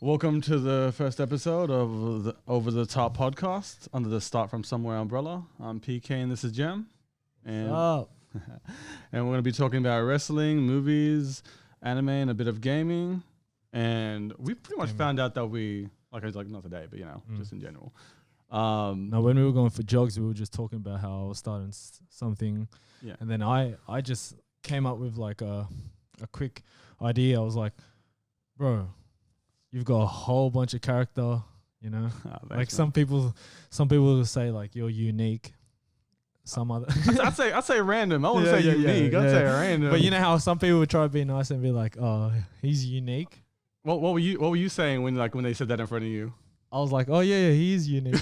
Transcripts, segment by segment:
Welcome to the first episode of the Over the Top podcast under the Start From Somewhere umbrella. I'm Peekay and this is Jem. And, and we're going to be talking about wrestling, movies, anime, and a bit of gaming. And we pretty much found out that we, like not today, but just in general. No, when we were going for jogs, we were just talking about how I was starting something. Yeah. And then I just came up with like a quick idea. I was like, bro, you've got a whole bunch of character, like some people will say like you're unique. Some other I'd say random. I wouldn't say unique. I'd say random. But you know how some people would try to be nice and be like, oh, he's unique. What were you saying when they said that in front of you? I was like, oh yeah, he is unique.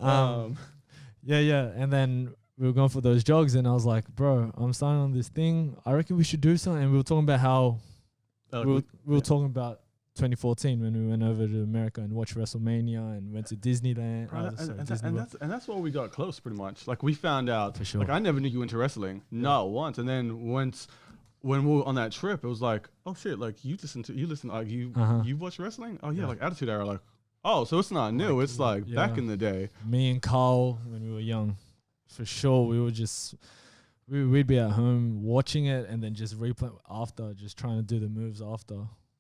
And then we were going for those jogs, and I was like, bro, I'm starting on this thing. I reckon we should do something. And we were talking about how we were talking about 2014 when we went over to America and watched Wrestlemania and went to Disneyland. And that's where we got close, pretty much. Like we found out. For sure. Like I never knew you into wrestling, not once. And then when we were on that trip, it was like, oh shit, like you watch wrestling? Oh yeah, like Attitude Era, like, oh, so it's not new. It's like back in the day. Me and Carl, when we were young, for sure, we would just we'd be at home watching it and then just replay after, just trying to do the moves after.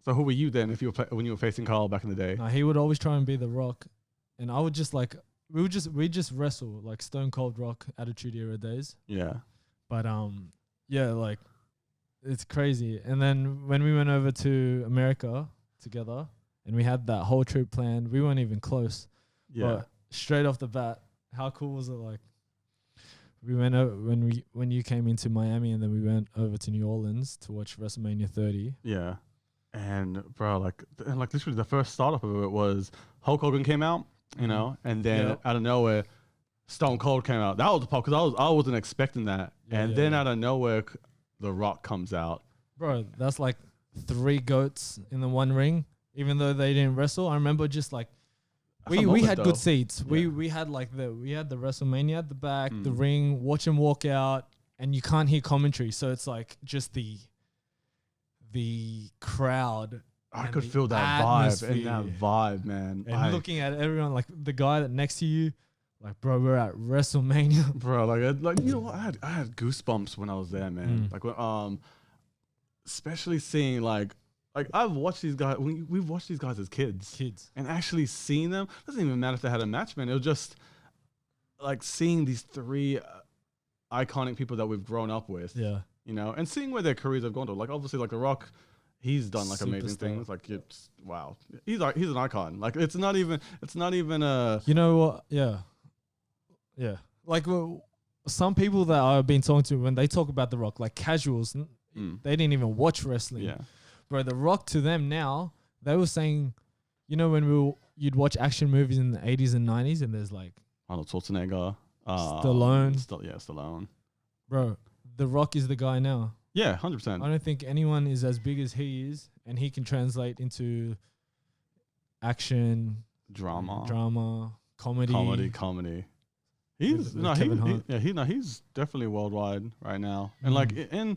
So who were you then if you were when you were facing Carl back in the day? No, he would always try and be the Rock, and I would just like we just wrestle like Stone Cold Rock Attitude Era days. Yeah. But like it's crazy. And then when we went over to America together and we had that whole trip planned, we weren't even close. Yeah. But straight off the bat, how cool was it? Like we went over when you came into Miami, and then we went over to New Orleans to watch WrestleMania 30. Yeah. And bro, like literally the first startup of it was Hulk Hogan came out, and then out of nowhere, Stone Cold came out. That was the part because I wasn't expecting that, out of nowhere, The Rock comes out. Bro, that's like 3 goats in the one ring, even though they didn't wrestle. I remember just like we had good seats. Yeah. We had like the WrestleMania at the back, the ring, watch him walk out, and you can't hear commentary, so it's like just the crowd. I could feel that vibe, man. And looking at everyone, like the guy that next to you, like, bro, we're at WrestleMania. Bro, like you know what? I had goosebumps when I was there, man. Like when, especially seeing like I've watched these guys. We've watched these guys as kids, and actually seeing them doesn't even matter if they had a match, man. It was just like seeing these 3 iconic people that we've grown up with. Yeah. And seeing where their careers have gone to. Like obviously, like The Rock, he's done like amazing things. Like it's wow, he's an icon. Like it's not even a. You know what? Yeah. Like some people that I've been talking to, when they talk about The Rock, like casuals, they didn't even watch wrestling. Yeah. Bro, The Rock to them now, they were saying, when you'd watch action movies in the 80s and 90s, and there's like Arnold Schwarzenegger, Stallone. Stallone. Bro, The Rock is the guy now. Yeah, 100%. I don't think anyone is as big as he is, and he can translate into action, drama, comedy. He's he's definitely worldwide right now, and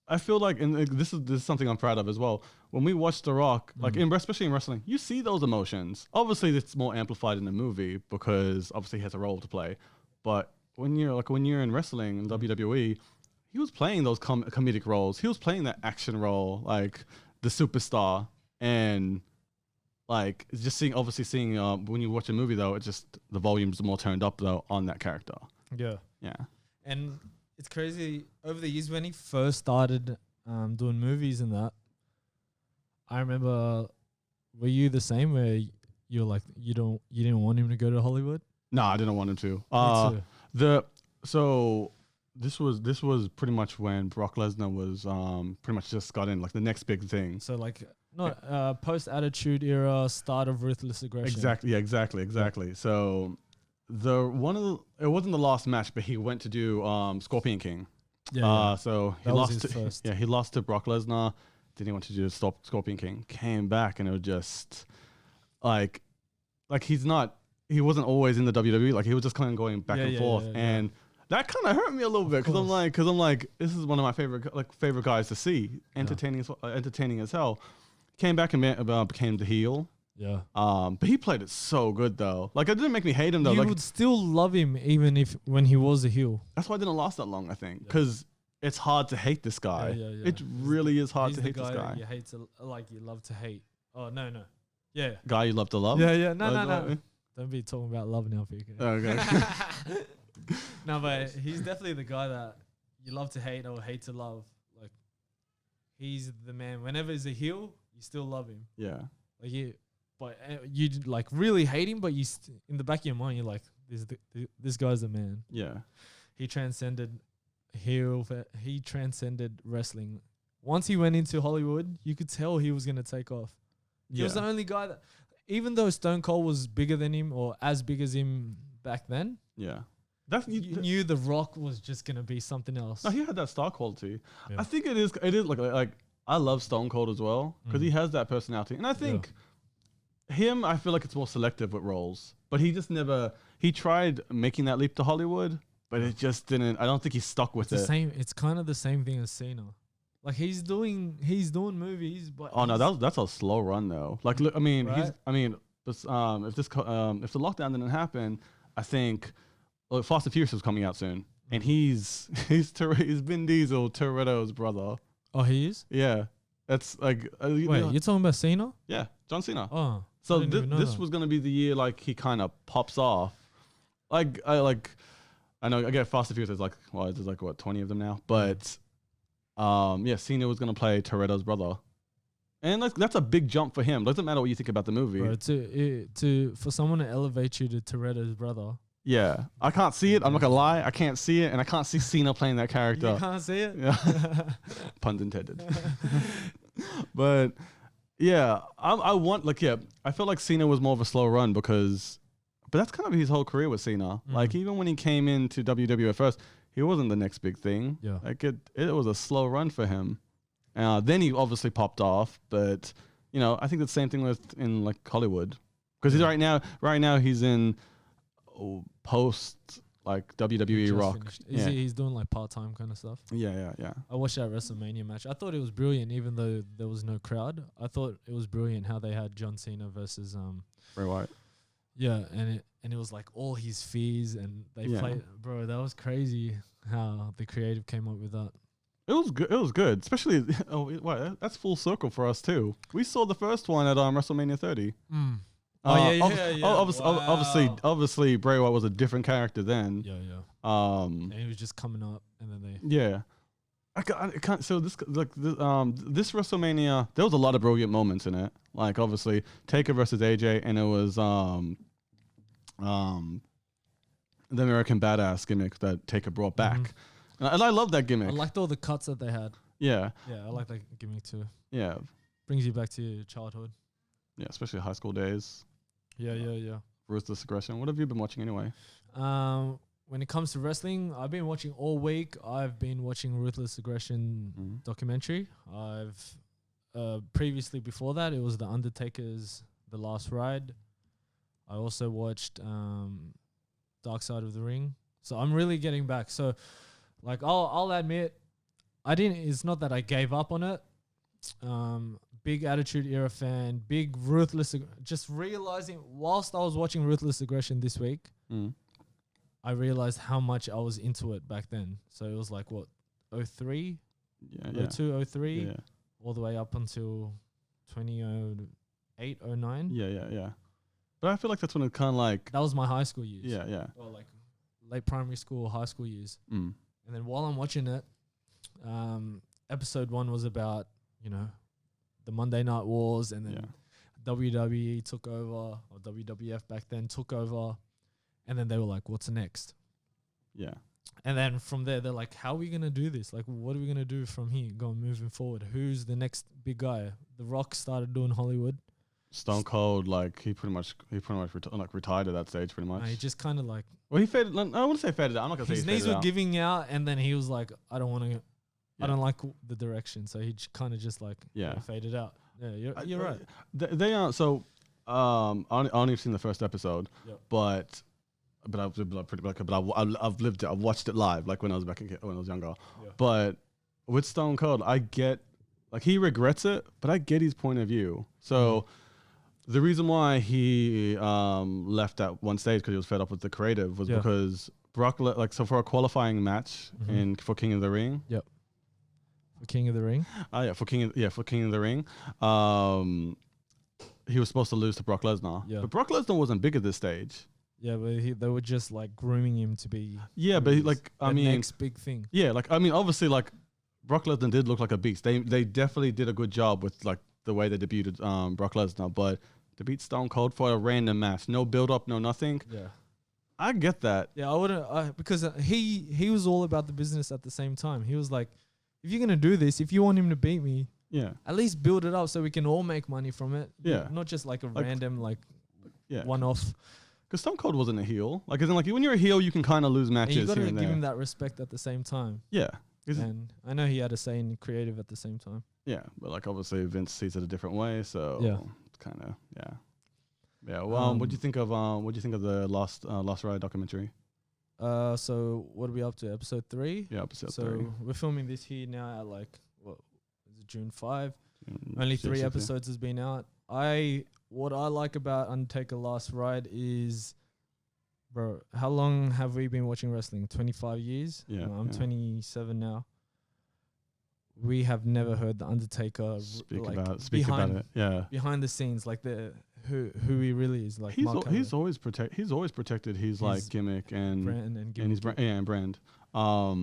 I feel like, and this is something I'm proud of as well. When we watch The Rock, especially in wrestling, you see those emotions. Obviously, it's more amplified in the movie because obviously he has a role to play. But when you're in wrestling in WWE, he was playing those comedic roles. He was playing that action role, like the superstar, and like just seeing when you watch a movie though, it's just the volume's more turned up though on that character. Yeah. Yeah. And it's crazy over the years when he first started doing movies and that. I remember, were you the same where you're like you didn't want him to go to Hollywood? No, I didn't want him to. Me too. This was pretty much when Brock Lesnar was pretty much just got in, like the next big thing. So like not post Attitude Era, start of Ruthless Aggression. Exactly. Yeah, exactly. So it wasn't the last match, but he went to do Scorpion King. Yeah. So he lost to Brock Lesnar. Then he went to do Scorpion King. Came back, and it was just like he wasn't always in the WWE. Like he was just kind of going back and forth. And that kind of hurt me a little bit because I'm like, this is one of my favorite guys to see, entertaining as hell. Came back and became the heel. Yeah. But he played it so good though. Like it didn't make me hate him though. You like, would still love him even when he was a heel. That's why it didn't last that long, I think, because it's hard to hate this guy. Yeah. It really is hard to hate this this guy. You hate to you love to hate. Oh no. Yeah. Guy you love to love. Yeah. No. Don't be talking about love now, Peekay. Okay. No, but he's definitely the guy that you love to hate or hate to love. Like he's the man. Whenever he's a heel, you still love him. Yeah. Like you like really hate him, but in the back of your mind, you're like, this guy's the man. Yeah. He transcended heel. He transcended wrestling. Once he went into Hollywood, you could tell he was gonna take off. He was the only guy that, even though Stone Cold was bigger than him or as big as him back then. Yeah. You knew The Rock was just gonna be something else. No, he had that star quality. Yeah. I think it is like I love Stone Cold as well because he has that personality, and I think him. I feel like it's more selective with roles, but he just never. He tried making that leap to Hollywood, but it just didn't. I don't think he stuck with it. It's kind of the same thing as Cena. Like he's doing movies, but that's a slow run though. Like look, I mean, right? if the lockdown didn't happen, I think. Fast and Furious was coming out soon, and he's Vin Diesel, Toretto's brother. Oh, he is? Yeah, that's like. Wait, you're talking about Cena? Yeah, John Cena. Oh, so this was gonna be the year like he kind of pops off. I know I get Fast and Furious. There's like there's like what 20 of them now, but Cena was gonna play Toretto's brother. And like that's a big jump for him. Doesn't matter what you think about the movie. Bro, for someone to elevate you to Toretto's brother. Yeah, I can't see it. I'm not gonna lie. I can't see it, and I can't see Cena playing that character. You can't see it. Yeah, puns intended. But yeah, I felt like Cena was more of a slow run but that's kind of his whole career with Cena. Like even when he came into WWE first, he wasn't the next big thing. Yeah, like it was a slow run for him. Then he obviously popped off, but I think the same thing in like Hollywood because he's right now he's in. Post like WWE Rock. He's doing like part-time kind of stuff. Yeah. I watched that Wrestlemania match. I thought it was brilliant, even though there was no crowd. I thought it was brilliant how they had John Cena versus Bray Wyatt. Yeah, and it was like all his fears, and they played. Bro, that was crazy how the creative came up with that. It was good, especially. That's full circle for us too. We saw the first one at WrestleMania 30. Obviously, Bray Wyatt was a different character then. Yeah. And he was just coming up, and then they. Yeah, I can't. So this this WrestleMania, there was a lot of brilliant moments in it. Like obviously Taker versus AJ, and it was the American Badass gimmick that Taker brought back, and I love that gimmick. I liked all the cuts that they had. Yeah, I like that gimmick too. Yeah, brings you back to your childhood. Yeah, especially high school days. Yeah. Ruthless Aggression. What have you been watching anyway? When it comes to wrestling, I've been watching all week. I've been watching Ruthless Aggression documentary. I've previously before that, it was the Undertaker's The Last Ride. I also watched Dark Side of the Ring. So I'm really getting back. So like I'll admit, it's not that I gave up on it. Big Attitude Era fan, big Ruthless. Just realizing whilst I was watching Ruthless Aggression this week, I realized how much I was into it back then. So it was like what, 03? 02, 03? Yeah. All the way up until 2008, 09. Yeah. But I feel like that's when it kind of like... That was my high school years. Yeah. Or like late primary school, high school years. And then while I'm watching it, episode 1 was about, the Monday Night Wars, and then WWE took over, or WWF back then took over, and then they were like, what's next? Yeah. And then from there, they're like, how are we going to do this? Like, what are we going to do from here moving forward? Who's the next big guy? The Rock started doing Hollywood. Stone Cold, like, he pretty much retired at that stage, pretty much. He just kind of like... Well, he faded... I want to say faded out. I'm not going to say his knees were giving out, and then he was like, I don't want to... I don't like the direction, so he kind of just like faded out. Yeah, you're right. They are so. I only seen the first episode, but but I've lived it. I've watched it live, like when I was when I was younger. Yeah. But with Stone Cold, I get like he regrets it, but I get his point of view. So the reason why he left at one stage because he was fed up with the creative was because Brock so for a qualifying match for King of the Ring. Yep. For King of the Ring. For King of the Ring. He was supposed to lose to Brock Lesnar. Yeah. But Brock Lesnar wasn't big at this stage. Yeah, but they were just like grooming him to be. Yeah, but the next big thing. Yeah, obviously Brock Lesnar did look like a beast. They definitely did a good job with like the way they debuted Brock Lesnar, but to beat Stone Cold for a random match, no build up, no nothing. Yeah. I get that. Yeah, I wouldn't because he was all about the business at the same time. He was like, if you're gonna do this, if you want him to beat me, at least build it up so we can all make money from it. Yeah, not just like a random one off. Because Stone Cold wasn't a heel. Like, when you're a heel, you can kind of lose matches. And you got to give him that respect at the same time. Yeah, and I know he had a say in creative at the same time. Yeah, but like obviously Vince sees it a different way, so it's kind of yeah. Well, what do you think of the Lost Ride documentary? So what are we up to? Episode 3? Yeah, episode 3. So we're filming this here now at like is it June 5? Only 3 episodes has been out. What I like about Undertaker Last Ride is, bro, how long have we been watching wrestling? 25 years? Yeah. I'm 27 now. We have never heard the Undertaker speak about it. Yeah. Behind the scenes, like who he really is. Like he's always protected his like gimmick and brand and his brand. Yeah, and brand. I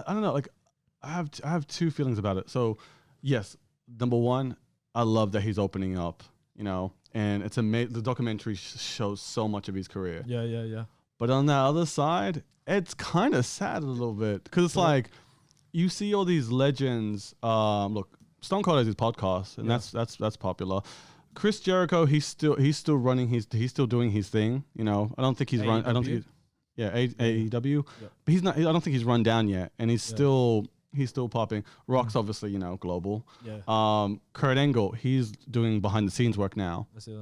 don't know. Like I have two feelings about it. So yes, number one, I love that he's opening up. You know, and it's amazing. The documentary shows so much of his career. Yeah. But on that other side, it's kind of sad a little bit because it's like you see all these legends. Look, Stone Cold has his podcast, and that's popular. Chris Jericho, he's still running. He's still doing his thing. You know, I don't think he's run. I don't think. AEW, but he's not. I don't think he's run down yet, and he's still. He's still popping. Rock's obviously, global. Yeah. Kurt Angle, he's doing behind the scenes work now. I see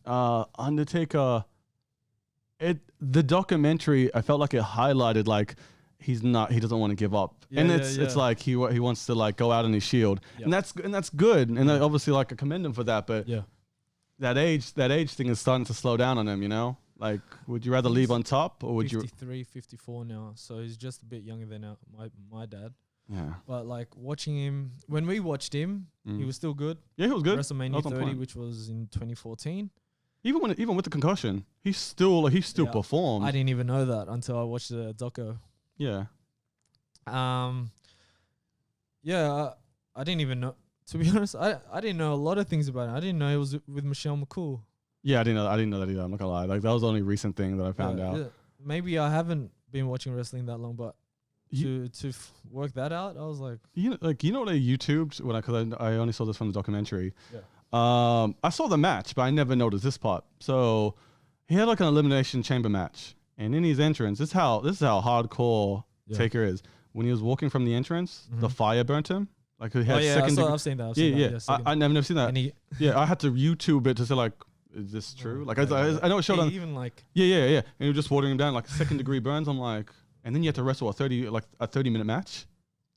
that. Undertaker, the documentary, I felt like it highlighted like he doesn't want to give up. Yeah, and it's like he wants to like go out on his shield. Yep. And that's good. And I obviously like I commend him for that, but that age thing is starting to slow down on him, Like, would you rather leave on top or would 53, 54 now, so he's just a bit younger than my dad. Yeah. But like watching him, when we watched him, he was still good. Yeah, he was good. WrestleMania 30, which was in 2014. Even with the concussion, he still performed. I didn't even know that until I watched the doco. Yeah. I didn't even know. To be honest, I didn't know a lot of things about it. I didn't know it was with Michelle McCool. Yeah, I didn't know that either. I'm not gonna lie. Like that was the only recent thing that I found out. Yeah. Maybe I haven't been watching wrestling that long, but to work that out, I was like, what I YouTubed because I only saw this from the documentary. Yeah. I saw the match, but I never noticed this part. So he had like an elimination chamber match, and in his entrance, this is how hardcore Taker is. When he was walking from the entrance, the fire burnt him. Like he had I've seen that. I've never seen that. I had to YouTube it to say like, is this true? Like I know it showed on even like and you're just watering him down like 2nd degree burns. I'm like, and then you have to wrestle a 30-minute match.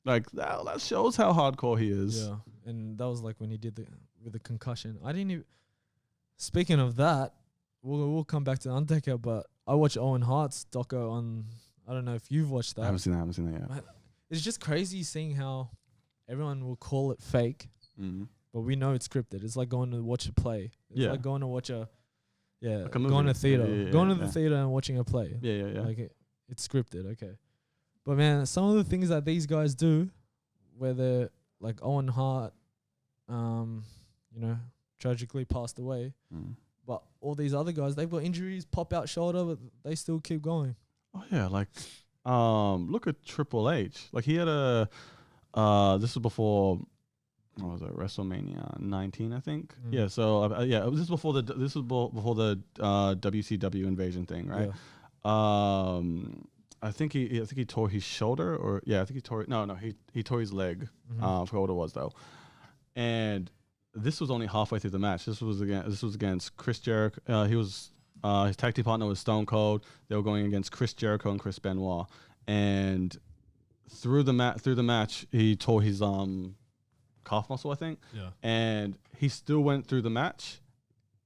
Like that shows how hardcore he is. Yeah, and that was like when he did with the concussion. I didn't even. Speaking of that, we'll come back to Undertaker, but I watched Owen Hart's doco on. I don't know if you've watched that. I haven't seen that yet. It's just crazy seeing how everyone will call it fake, but we know it's scripted. It's like going to watch a play. It's like going to watch going to theater, going to the theater and watching a play. Yeah. Like it's scripted, okay. But man, some of the things that these guys do, where they're like Owen Hart, tragically passed away. But all these other guys, they've got injuries, pop out shoulder, but they still keep going. Oh yeah, like look at Triple H. Like he had this was before, what was it, WrestleMania 19, I think. Yeah, so this was before the WCW invasion thing, right? Yeah. I think he tore his shoulder, or I think he tore he tore his leg. I forgot what it was though. And this was only halfway through the match. This was against Chris Jericho. He was His tag team partner was Stone Cold. They were going against Chris Jericho and Chris Benoit. And through the match, he tore his calf muscle, I think. Yeah. And he still went through the match.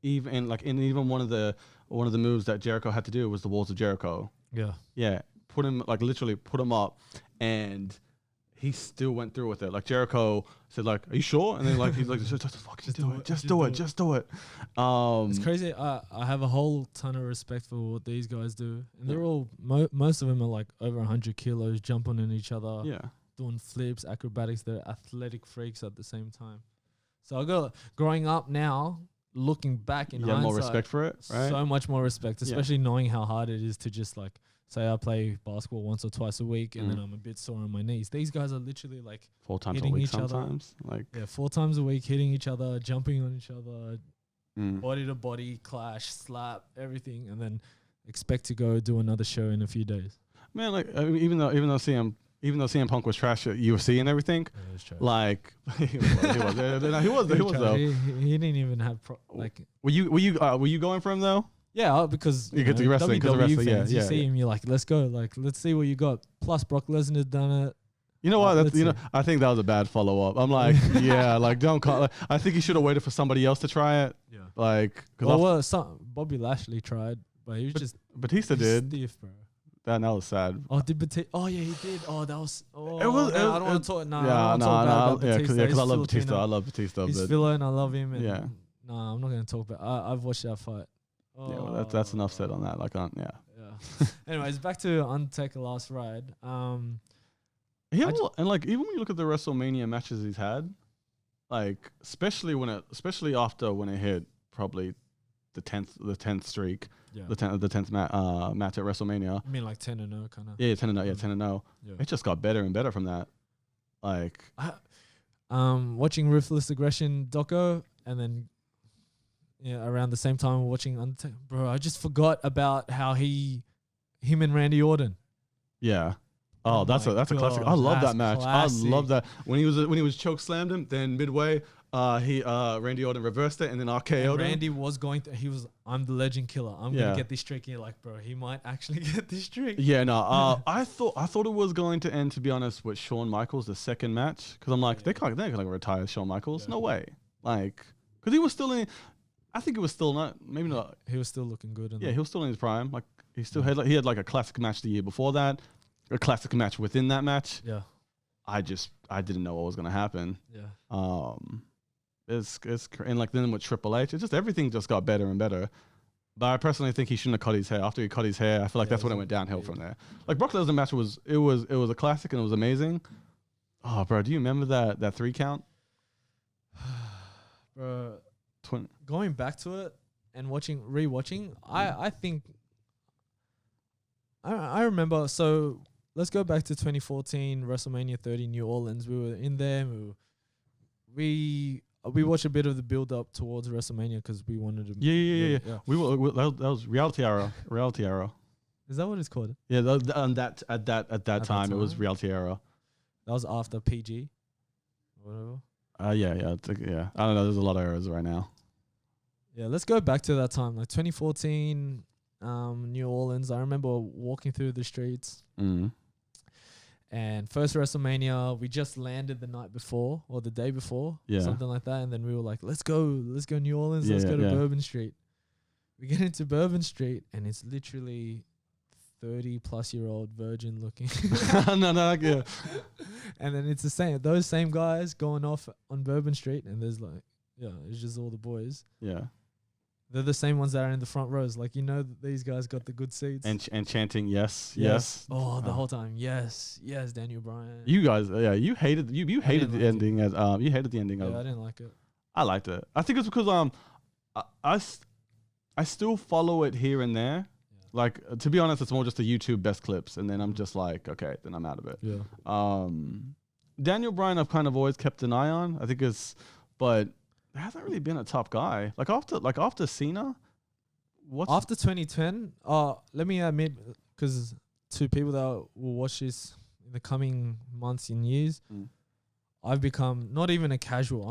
Even one of the moves that Jericho had to do was the Walls of Jericho. Yeah. Yeah. Literally put him up, and he still went through with it. Like Jericho said, like, "Are you sure?" And then like he's like, "Just fucking do it. Just do it." It's crazy. I have a whole ton of respect for what these guys do, and they're all most of them are like over 100 kilos, jumping on each other, doing flips, acrobatics. They're athletic freaks at the same time. So I got growing up now, looking back in hindsight, more respect for it, right? So much more respect, especially knowing how hard it is to just like. Say I play basketball once or twice a week, and then I'm a bit sore on my knees. These guys are literally like 4 times a hitting week each sometimes. other. 4 times a week, hitting each other, jumping on each other, body to body, clash, slap, everything, and then expect to go do another show in a few days. Man, like even though CM Punk was trash at UFC and everything, like he was though. He didn't even have Were you going for him though? Yeah, because you get to wrestling, WWE fans, you see him, you're like, let's go, like, let's see what you got. Plus, Brock Lesnar's done it. You know what? I think that was a bad follow up. I'm like, don't call. Like, I think he should have waited for somebody else to try it. Yeah, like, Bobby Lashley tried, but he was just Batista did. Stiff, bro. That was sad. Oh, did Batista? Oh yeah, he did. Oh, that was. Oh, it was. No, I don't want to talk. No, because I love Batista. I love Batista. He's filler, and I love him. And yeah. No, I'm not going to talk about. I've watched that fight. Yeah, well, that's enough said on that. Like, yeah. Anyways, back to Undertaker last ride. And like even when you look at the WrestleMania matches he's had, like especially after when it hit probably the 10th streak, the 10th match at WrestleMania. I mean like 10-0 kind of. Yeah, 10-0. Yeah. It just got better and better from that. Like, watching Ruthless Aggression doco, and then. Yeah, around the same time watching Undertaker. Bro, I just forgot about how him and Randy Orton. Yeah. Oh, that's a classic. I love that match. Classic. I love that. When he was choke slammed him, then midway, Randy Orton reversed it and then RKO'd him. Randy was I'm the legend killer. I'm gonna get this streak. And you're like, bro, he might actually get this streak. Yeah, no. I thought it was going to end, to be honest, with Shawn Michaels, the second match. Because I'm like, they're gonna retire Shawn Michaels. Yeah. No way. Like, because he was still in. I think it was still not, maybe not. He was still looking good. He was still in his prime. Like he had like a classic match the year before that, a classic match within that match. Yeah. I didn't know what was gonna happen. Yeah. It's and like then with Triple H, it just everything just got better and better. But I personally think he shouldn't have cut his hair. After he cut his hair, I feel like that's when it went downhill from there. Like Brock Lesnar match was a classic and it was amazing. Oh, bro, do you remember that 3 count? Bro. Going back to it and rewatching, I think I remember. So let's go back to 2014 WrestleMania 30 New Orleans. We were in there. We watched a bit of the build up towards WrestleMania because we wanted to. Yeah. That was reality era. Reality era. Is that what it's called? Yeah, at that time it was reality era. That was after PG. Whatever. Yeah. I don't know. There's a lot of errors right now. Yeah, let's go back to that time, like 2014, New Orleans. I remember walking through the streets. And first WrestleMania, we just landed the night before or the day before, something like that. And then we were like, let's go New Orleans. Let's go to Bourbon Street. We get into Bourbon Street, and it's literally 30-plus-year-old virgin looking. Yeah. And then it's those same guys going off on Bourbon Street, and there's like, it's just all the boys. Yeah. They're the same ones that are in the front rows. Like, these guys got the good seats. And chanting, yes. Oh, the whole time. Yes, Daniel Bryan. You guys, you hated you hated the ending you hated the ending of. Yeah, I didn't like it. I liked it. I think it's because I still follow it here and there. Yeah. Like, to be honest, it's more just the YouTube best clips, and then I'm just like, okay, then I'm out of it. Yeah. Daniel Bryan, I've kind of always kept an eye on. I think but there hasn't really been a top guy. Like after Cena, after 2010? Let me admit, because to people that will watch this in the coming months and years, I've become not even a casual.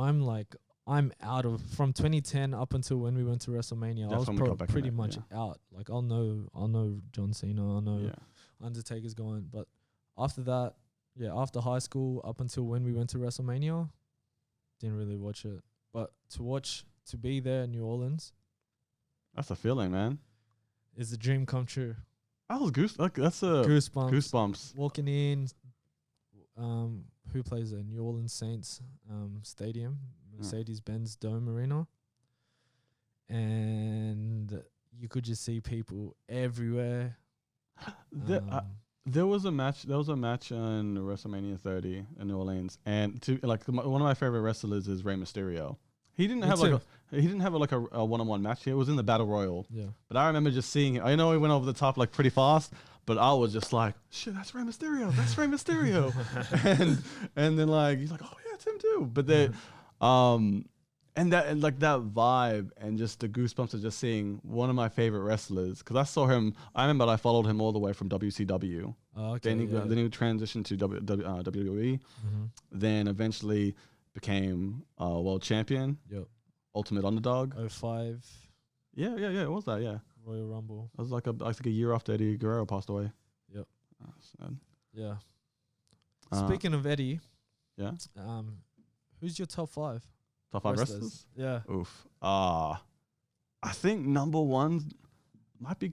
I'm out of from 2010 up until when we went to WrestleMania. I was pretty much out. Like I'll know John Cena. I'll know Undertaker's going. But after that, after high school up until when we went to WrestleMania, didn't really watch it. But to be there in New Orleans, that's a feeling, man. Is a dream come true. That's goosebumps. Walking in, who plays there? New Orleans Saints Stadium, Mercedes-Benz Dome Arena, and you could just see people everywhere. There was a match. There was a match on WrestleMania 30 in New Orleans, and one of my favorite wrestlers is Rey Mysterio. He didn't have a one-on-one match. It was in the Battle Royal. Yeah. But I remember just seeing it. I know he went over the top like pretty fast, but I was just like, shit, that's Rey Mysterio. That's Rey Mysterio. and then like he's like, oh yeah, it's him too. But they and that vibe and just the goosebumps of just seeing one of my favorite wrestlers, because I saw him. I remember I followed him all the way from WCW. Oh, okay. Then he transitioned to WWE. Mm-hmm. Then eventually became world champion. Yep. Ultimate Underdog. 05. Yeah. It was that. Yeah. Royal Rumble. It was like a year after Eddie Guerrero passed away. Yep. Sad. Yeah. Speaking of Eddie. Yeah. Who's your top 5? Top 5 wrestlers? Yeah. Oof. I think number 1 might be.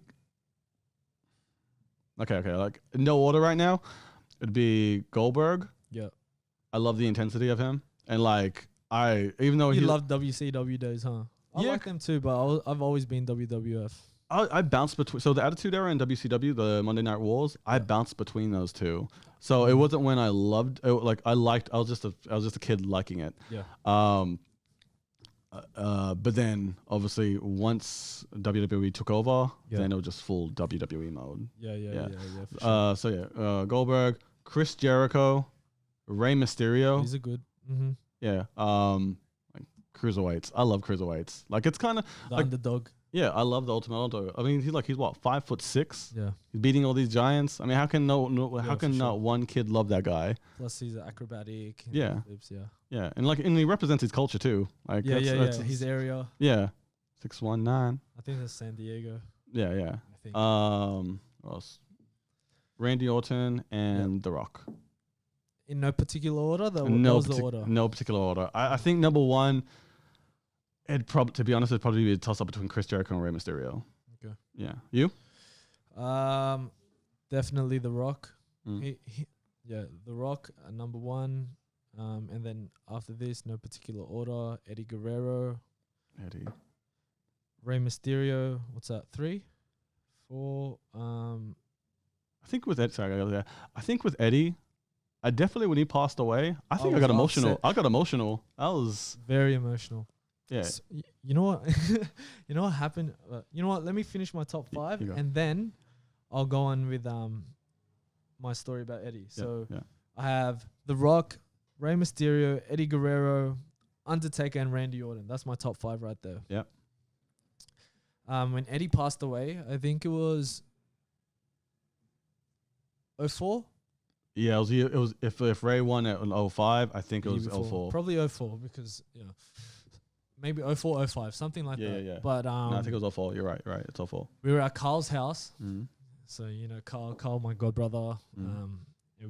Okay. Like no order right now. It'd be Goldberg. Yeah. I love the intensity of him. And like even though you love WCW days, huh? I like them too, but I've always been WWF. I bounced between. So the Attitude Era and WCW, the Monday Night Wars, I bounced between those two. So it wasn't when I loved. I was just a kid liking it. Yeah. But then obviously once WWE took over, then it was just full WWE mode. Yeah. For sure. Goldberg, Chris Jericho, Rey Mysterio. These are good. Mm-hmm. Yeah. Like cruiserweights. I love cruiserweights. Like it's kind of the underdog. Yeah, I love the Ultimate Underdog. I mean, he's what, 5'6"? Yeah. He's beating all these giants. I mean, how can not one kid love that guy? Plus, he's acrobatic. Yeah. Flips, yeah, and he represents his culture too. Like that's his area. Yeah. 619. I think that's San Diego. Yeah. I think. What else? Randy Orton and The Rock. In no particular order? The order? No particular order. I think number 1, to be honest, it'd probably be a toss-up between Chris Jericho and Rey Mysterio. Okay. Yeah. You? Definitely The Rock. The Rock, number 1. And then after this, no particular order, Eddie Guerrero. Rey Mysterio, what's that, 3? 4? I think with Eddie, I definitely, when he passed away, I got emotional. Upset. I got emotional. I was very emotional. Yeah. So, you know what? You know what happened? You know what? Let me finish my top 5, and then I'll go on with my story about Eddie. So I have The Rock, Rey Mysterio, Eddie Guerrero, Undertaker, and Randy Orton. That's my top 5 right there. Yeah. When Eddie passed away, I think it was 04. Yeah, it was if Ray won at 05, I think it was 04. Probably 04 because maybe 04, 05, something like that. Yeah. But no, I think it was 04. You're right. It's 04. We were at Carl's house. Mm-hmm. So Carl, my god brother.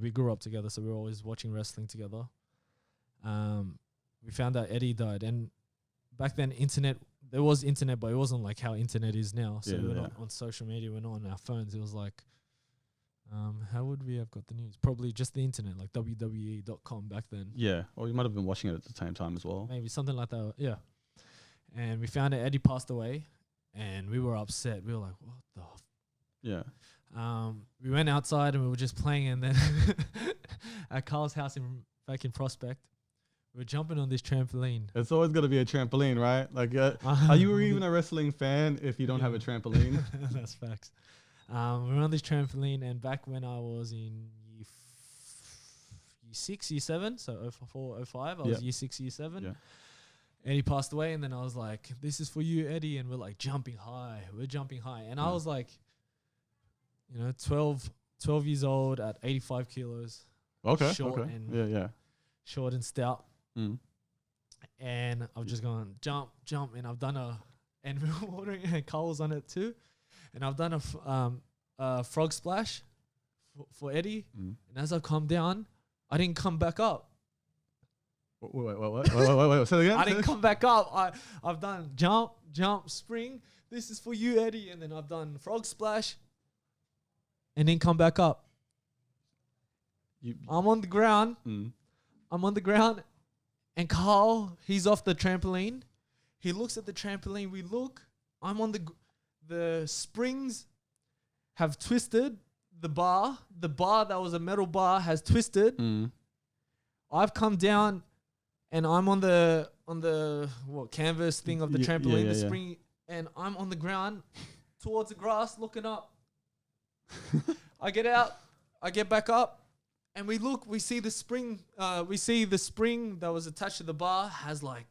We grew up together, so we were always watching wrestling together. We found out Eddie died, and back then there was internet, but it wasn't like how internet is now. So we're not on social media, we're not on our phones. It was like, how would we have got the news? Probably just the internet, like WWE.com back then. Yeah, or you might have been watching it at the same time as well. Maybe something like that. Yeah. And we found out Eddie passed away, and we were upset. We were like, "What the?" Yeah. We went outside and we were just playing, and then at Carl's house back in Prospect, we were jumping on this trampoline. It's always got to be a trampoline, right? Like, are you even a wrestling fan if you don't have a trampoline? That's facts. We were on this trampoline, and back when I was in year 6, year 7, so 04, 05, I was year 6, year 7. Yeah. Eddie passed away, and then I was like, "This is for you, Eddie," and we're like jumping high. And I was like, 12 years old at 85 kilos. Okay. Short and short and stout. Mm. and I've just gone jump, and I've done and we were watering, and Carl was on it too, and I've done a frog splash for Eddie, and as I come down, I didn't come back up. Wait, say it again? I didn't come back up. I've done jump, spring. This is for you, Eddie. And then I've done frog splash and then come back up. I'm on the ground. I'm on the ground. And Carl, he's off the trampoline. He looks at the trampoline. We look. I'm on the springs have twisted. The bar that was a metal bar has twisted. I've come down. And I'm on the canvas thing of the trampoline, the spring, and I'm on the ground towards the grass looking up. I get out, I get back up, and we see the spring that was attached to the bar has like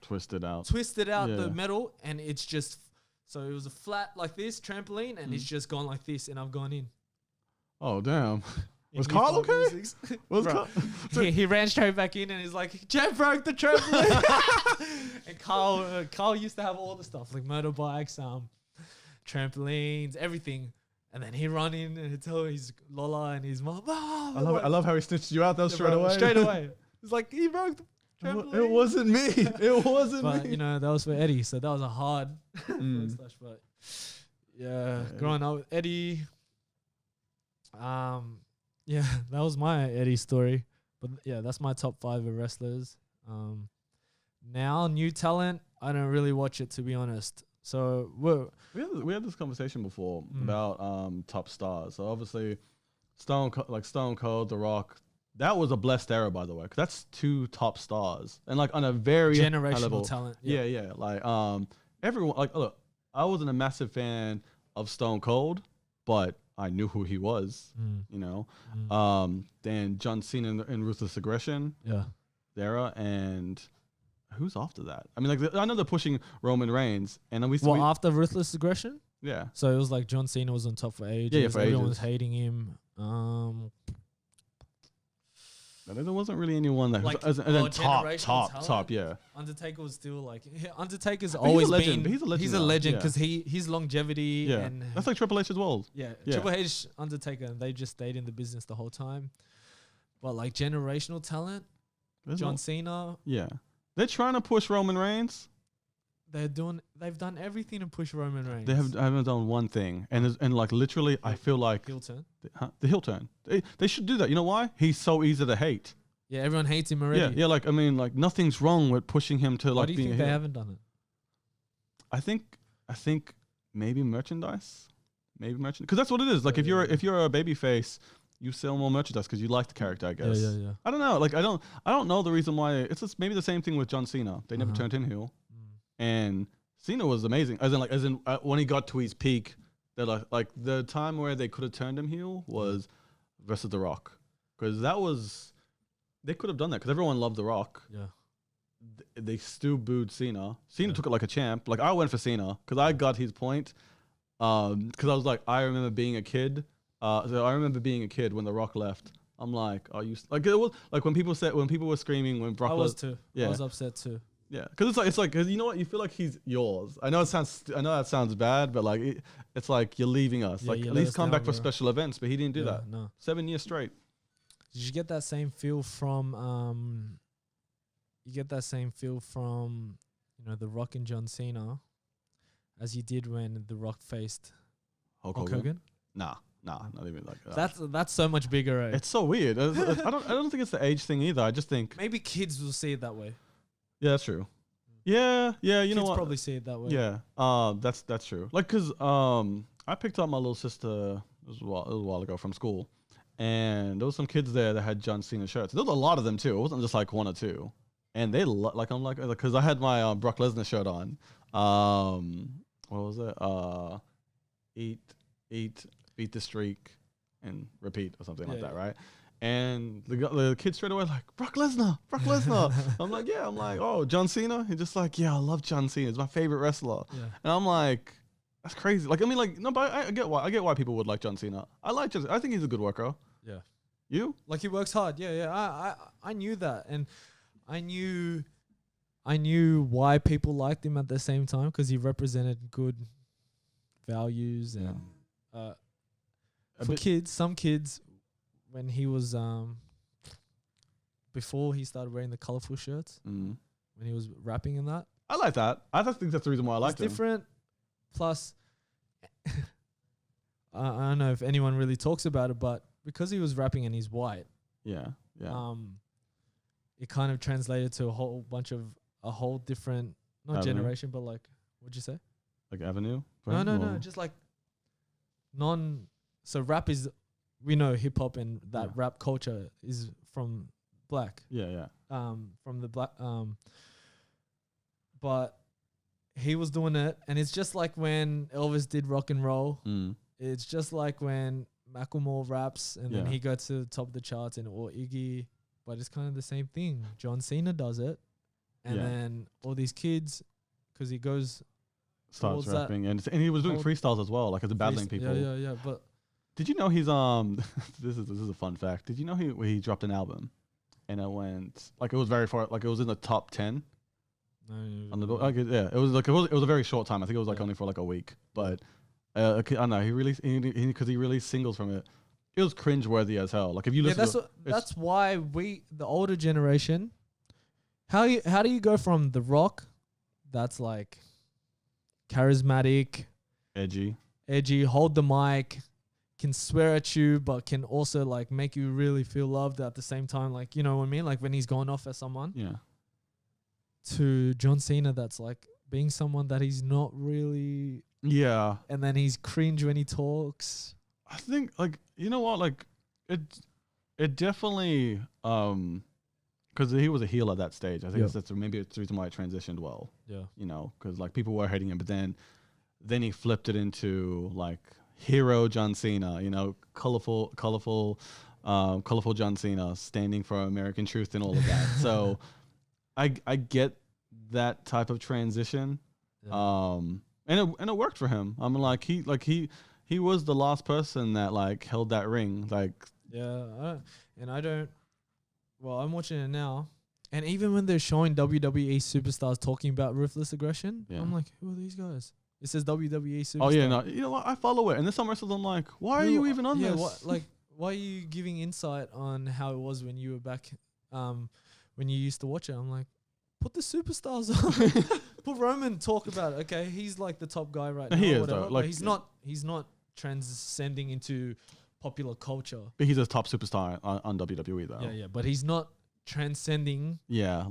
twisted out the metal, and it's just, so it was a flat like this trampoline, and it's just gone like this, and I've gone in. Oh, damn. Was Carl okay? He ran straight back in and he's like, Jeff broke the trampoline. And Carl used to have all the stuff like motorbikes, trampolines, everything. And then he run in and he'd tell his Lola and his mom. I love how he snitched you out though straight away. Straight away. It's like, he broke the trampoline. It wasn't me. It wasn't me. But, you know, that was for Eddie. So that was a hard slash. But yeah, growing up with Eddie. Yeah, that was my Eddie story. But yeah, that's my top 5 of wrestlers. Now, new talent, I don't really watch it, to be honest. So we had this conversation before about top stars. So obviously, Stone Cold, The Rock, that was a blessed era, by the way. 'Cause that's 2 top stars, and like on a very generational level. talent. Yeah. Like everyone, like look, I wasn't a massive fan of Stone Cold, but I knew who he was, you know. Then John Cena in Ruthless Aggression, era, and who's after that? I mean, like I know they're pushing Roman Reigns, and then after Ruthless Aggression, So it was like John Cena was on top for ages. Yeah, for everyone ages. was hating him. There wasn't really anyone that Like, was top. talent. Yeah. Undertaker was still like He's Undertaker's a always legend. been. He's a legend now, because his longevity Yeah, and that's like Triple H as well. Yeah, Triple H, Undertaker, and they just stayed in the business the whole time. But like generational talent, John Cena, they're trying to push Roman Reigns. they've done everything to push Roman Reigns. They haven't done one thing, and like literally, I feel like heel turn. The heel turn. They should do that. You know why? He's so easy to hate. Yeah, everyone hates him already. Yeah. Like I mean, like nothing's wrong with pushing him to like. Why do you being think a they heel. haven't done it? I think maybe merchandise, because that's what it is. Like if you're a baby face, you sell more merchandise because you like the character, I guess. Yeah. I don't know. Like I don't know the reason why. It's just maybe the same thing with John Cena. They never turned him heel, and Cena was amazing. As in when he got to his peak, they're like the time where they could have turned him heel was versus The Rock, because they could have done that because everyone loved The Rock. Yeah. They still booed Cena. Cena took it like a champ. Like I went for Cena because I got his point. Because I was like, I remember being a kid. So I remember being a kid when The Rock left. I'm like, are you like it was like when people were screaming when Brock I was left. too. Yeah. I was upset too. Yeah, because it's like, cause you know what, you feel like he's yours. I know that sounds bad, but like it's like you're leaving us. Yeah, like you at let least us come down, back for bro. special events, but he didn't do that. No. 7 years straight. Did you get that same feel from The Rock and John Cena as you did when The Rock faced Hulk Hogan? Nah, not even like that. That's so much bigger. Eh? It's so weird. I don't think it's the age thing either. I just think Maybe kids will see it that way. yeah, that's true. Yeah. You Kids know what? probably see it that way. Yeah. That's true. Like, cause I picked up my little sister it was a while ago from school, and there was some kids there that had John Cena shirts. There was a lot of them too. It wasn't just like 1 or 2, and they because I had my Brock Lesnar shirt on. What was it? Eat, beat the streak, and repeat or something like that, right? And the kid straight away like Brock Lesnar. I'm like, yeah. I'm like, oh, John Cena. He's just like, yeah, I love John Cena. He's my favorite wrestler. Yeah. And I'm like, that's crazy. Like, I mean, like, no, but I get why people would like John Cena. I like John Cena. I think he's a good worker. Yeah. You? Like he works hard. Yeah. I knew that, and I knew I knew why people liked him at the same time because he represented good values and for kids, some kids, when he was before he started wearing the colorful shirts, when he was rapping and that. I like that. I just think that's the reason why I liked him. It's different. Plus, I don't know if anyone really talks about it, but because he was rapping and he's white, yeah. It kind of translated to a whole different, not avenue? generation, but like, what'd you say? Like avenue? No, just like so rap is, we know hip hop and that rap culture is from black. Yeah. From the black, but he was doing it, and it's just like when Elvis did rock and roll. It's just like when Macklemore raps, and then he goes to the top of the charts, or Iggy. But it's kind of the same thing. John Cena does it, and then all these kids, because he starts rapping, and he was doing freestyles as well, like as a battling people. Yeah. But did you know he's this is a fun fact. Did you know he dropped an album, and it went like it was very far, like it was in the top 10. On the it was like it was a very short time. I think it was like only for like a week, but I don't know. He released singles from it. It was cringeworthy as hell. Like if you listen, that's why the older generation. How do you go from The Rock, that's like charismatic, edgy, hold the mic, can swear at you, but can also like make you really feel loved at the same time. Like, you know what I mean? Like when he's going off at someone. Yeah. To John Cena, that's like being someone that he's not really. Yeah. And then he's cringe when he talks. I think like, you know what, like it definitely because he was a heel at that stage. I think that's maybe it's the reason why it transitioned well. Yeah. You know, because like people were hating him, but then he flipped it into like hero John Cena. You know, colorful John Cena standing for American truth and all of that. So I get that type of transition. Yeah. And it worked for him. I mean, like he was the last person that like held that ring. Like I'm watching it now, and even when they're showing WWE superstars talking about ruthless aggression, I'm like, who are these guys? It says WWE superstar. Oh yeah, no, you know what? I follow it, and there's some wrestlers I'm like, why are you even on this? Why are you giving insight on how it was when you were back, when you used to watch it? I'm like, put the superstars on. Put Roman, talk about it. Okay, he's like the top guy right now. He is whatever, though. Like he's not transcending into popular culture. But he's a top superstar on WWE though. Yeah, but he's not transcending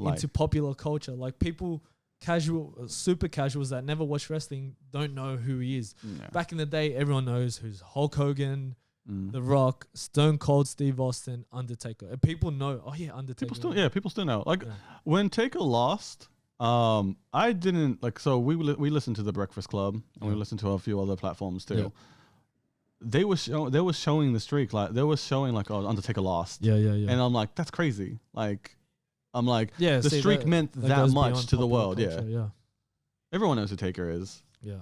into popular culture. Like people super casuals that never watch wrestling don't know who he is. Yeah. Back in the day, everyone knows who's Hulk Hogan, The Rock, Stone Cold Steve Austin, Undertaker. And people know, Undertaker. People still know. Like when Taker lost, I didn't like. So we listened to the Breakfast Club and we listened to a few other platforms too. Yeah. They were showing the streak, like they were showing like, oh, Undertaker lost. Yeah. And I'm like, that's crazy. Like, I'm like, the streak meant that much to the world. Culture, yeah. Everyone knows who Taker is. Yeah.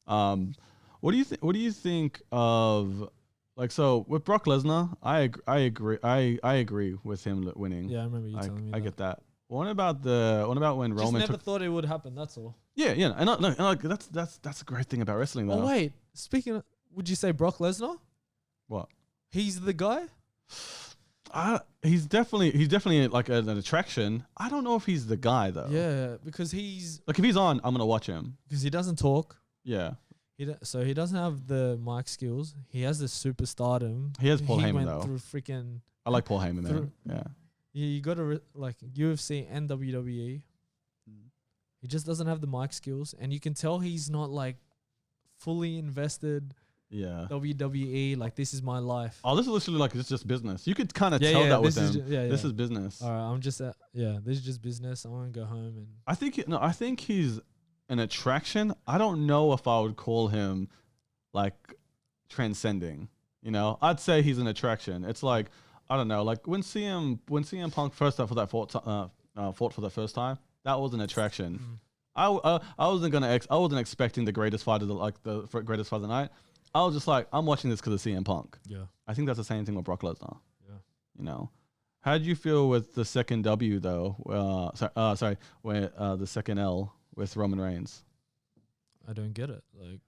What do you think of like, so with Brock Lesnar? I agree with him winning. Yeah, I remember you telling me that. I get that. What about when Roman never thought it would happen? That's all. Yeah, and like that's a great thing about wrestling though. Oh wait, speaking of, would you say Brock Lesnar? What? He's the guy? He's definitely like an attraction. I don't know if he's the guy though. Yeah, because he's like, if he's on, I'm gonna watch him because he doesn't talk. Yeah. So he doesn't have the mic skills. He has the superstardom. He has Paul Heyman went though. Through freaking. I like Paul Heyman there. Yeah. You got to like UFC and WWE. He just doesn't have the mic skills, and you can tell he's not like fully invested. Yeah. WWE, like, this is my life. Oh, this is literally like, it's just business. You could kind of tell that with him. This is business. All right, I'm just this is just business. I want to go home and. I think he's an attraction. I don't know if I would call him like transcending. You know, I'd say he's an attraction. It's like, I don't know, like when CM Punk first up for that fought for the first time, that was an attraction. I wasn't expecting the greatest fight of the greatest fight of the night. I was just like, I'm watching this because of CM Punk. Yeah. I think that's the same thing with Brock Lesnar. Yeah. You know, How did you feel with the second W though? Sorry, when the second L with Roman Reigns. I don't get it. Like,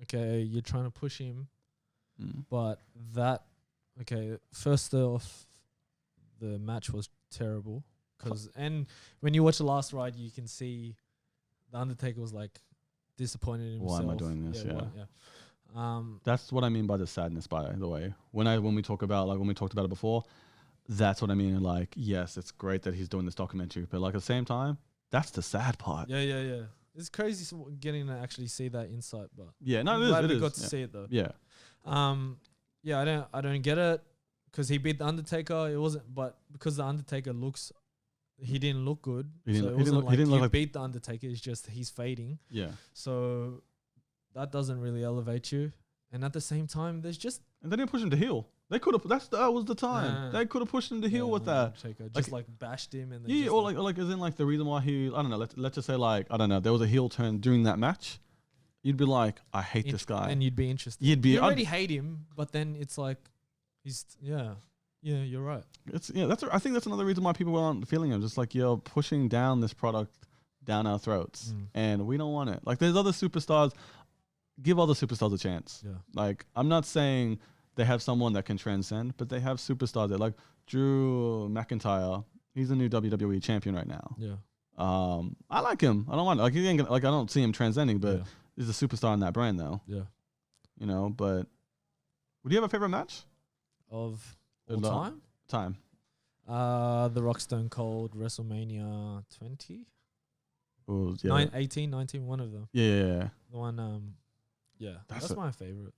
okay, you're trying to push him, but first off, the match was terrible. And when you watch the last ride, you can see the Undertaker was like disappointed in himself. Why am I doing this? Yeah. That's what I mean by the sadness. By the way, when we talked about it before, that's what I mean. Like, yes, it's great that he's doing this documentary, but like at the same time, that's the sad part. Yeah. It's crazy getting to actually see that insight, but yeah, no, I'm it glad is. we got to see it though. Yeah. I don't get it because he beat the Undertaker. It wasn't, but because the Undertaker he didn't look good. He didn't look like beat the Undertaker. It's just he's fading. Yeah. So that doesn't really elevate you. And at the same time, and they didn't push him to heel. They could have. That was the time. They could have pushed him to heel with that. Just like bashed him and or as in like the reason why he. I don't know. Let's just say like I don't know. There was a heel turn during that match. You'd be like, I hate this guy, and you'd be interested. You already hate him, but then it's like, yeah, you're right. I think that's another reason why people aren't feeling him. Just like you're pushing down this product down our throats, and we don't want it. Like there's other superstars. Give other superstars a chance. Yeah. Like I'm not saying they have someone that can transcend, but they have superstars there. Like Drew McIntyre, he's a new WWE champion right now. Yeah. I like him. I don't want like he ain't gonna, like I don't see him transcending, but he's a superstar in that brand though. Yeah. You know, but would you have a favorite match of all time? Time. The Rock Stone Cold WrestleMania 20. Oh, yeah. 18, 19, one of them. Yeah. The one. Yeah, that's my favorite.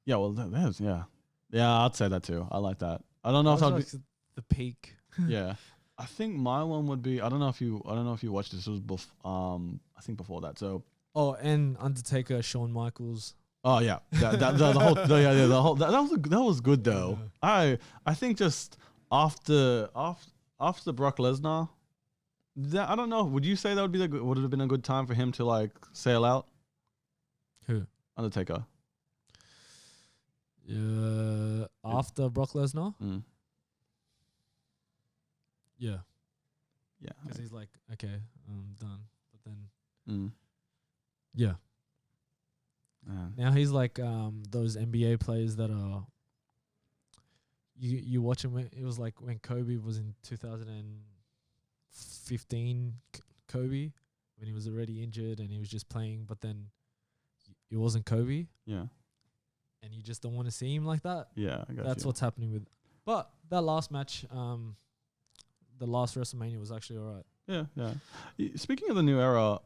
Yeah, well, there's I'd say that too. I like that. I don't know if like the peak. Yeah, I think my one would be. I don't know if you watched this. It was I think before that. So. Oh, and Undertaker, Shawn Michaels. Oh yeah, that was good though. I think just after Brock Lesnar, I don't know. Would you say that would it have been a good time for him to like sail out? Who? Undertaker. After Brock Lesnar? Yeah. Yeah. Because he's like, okay, I'm done. But then, yeah. Now he's like those NBA players that are, you watch him, it was like when Kobe was in 2015, Kobe, when he was already injured and he was just playing, but then it wasn't Kobe. Yeah. And you just don't want to see him like that. Yeah, I got That's what's happening with. But that last match, the last WrestleMania was actually all right. Yeah. Speaking of the new era,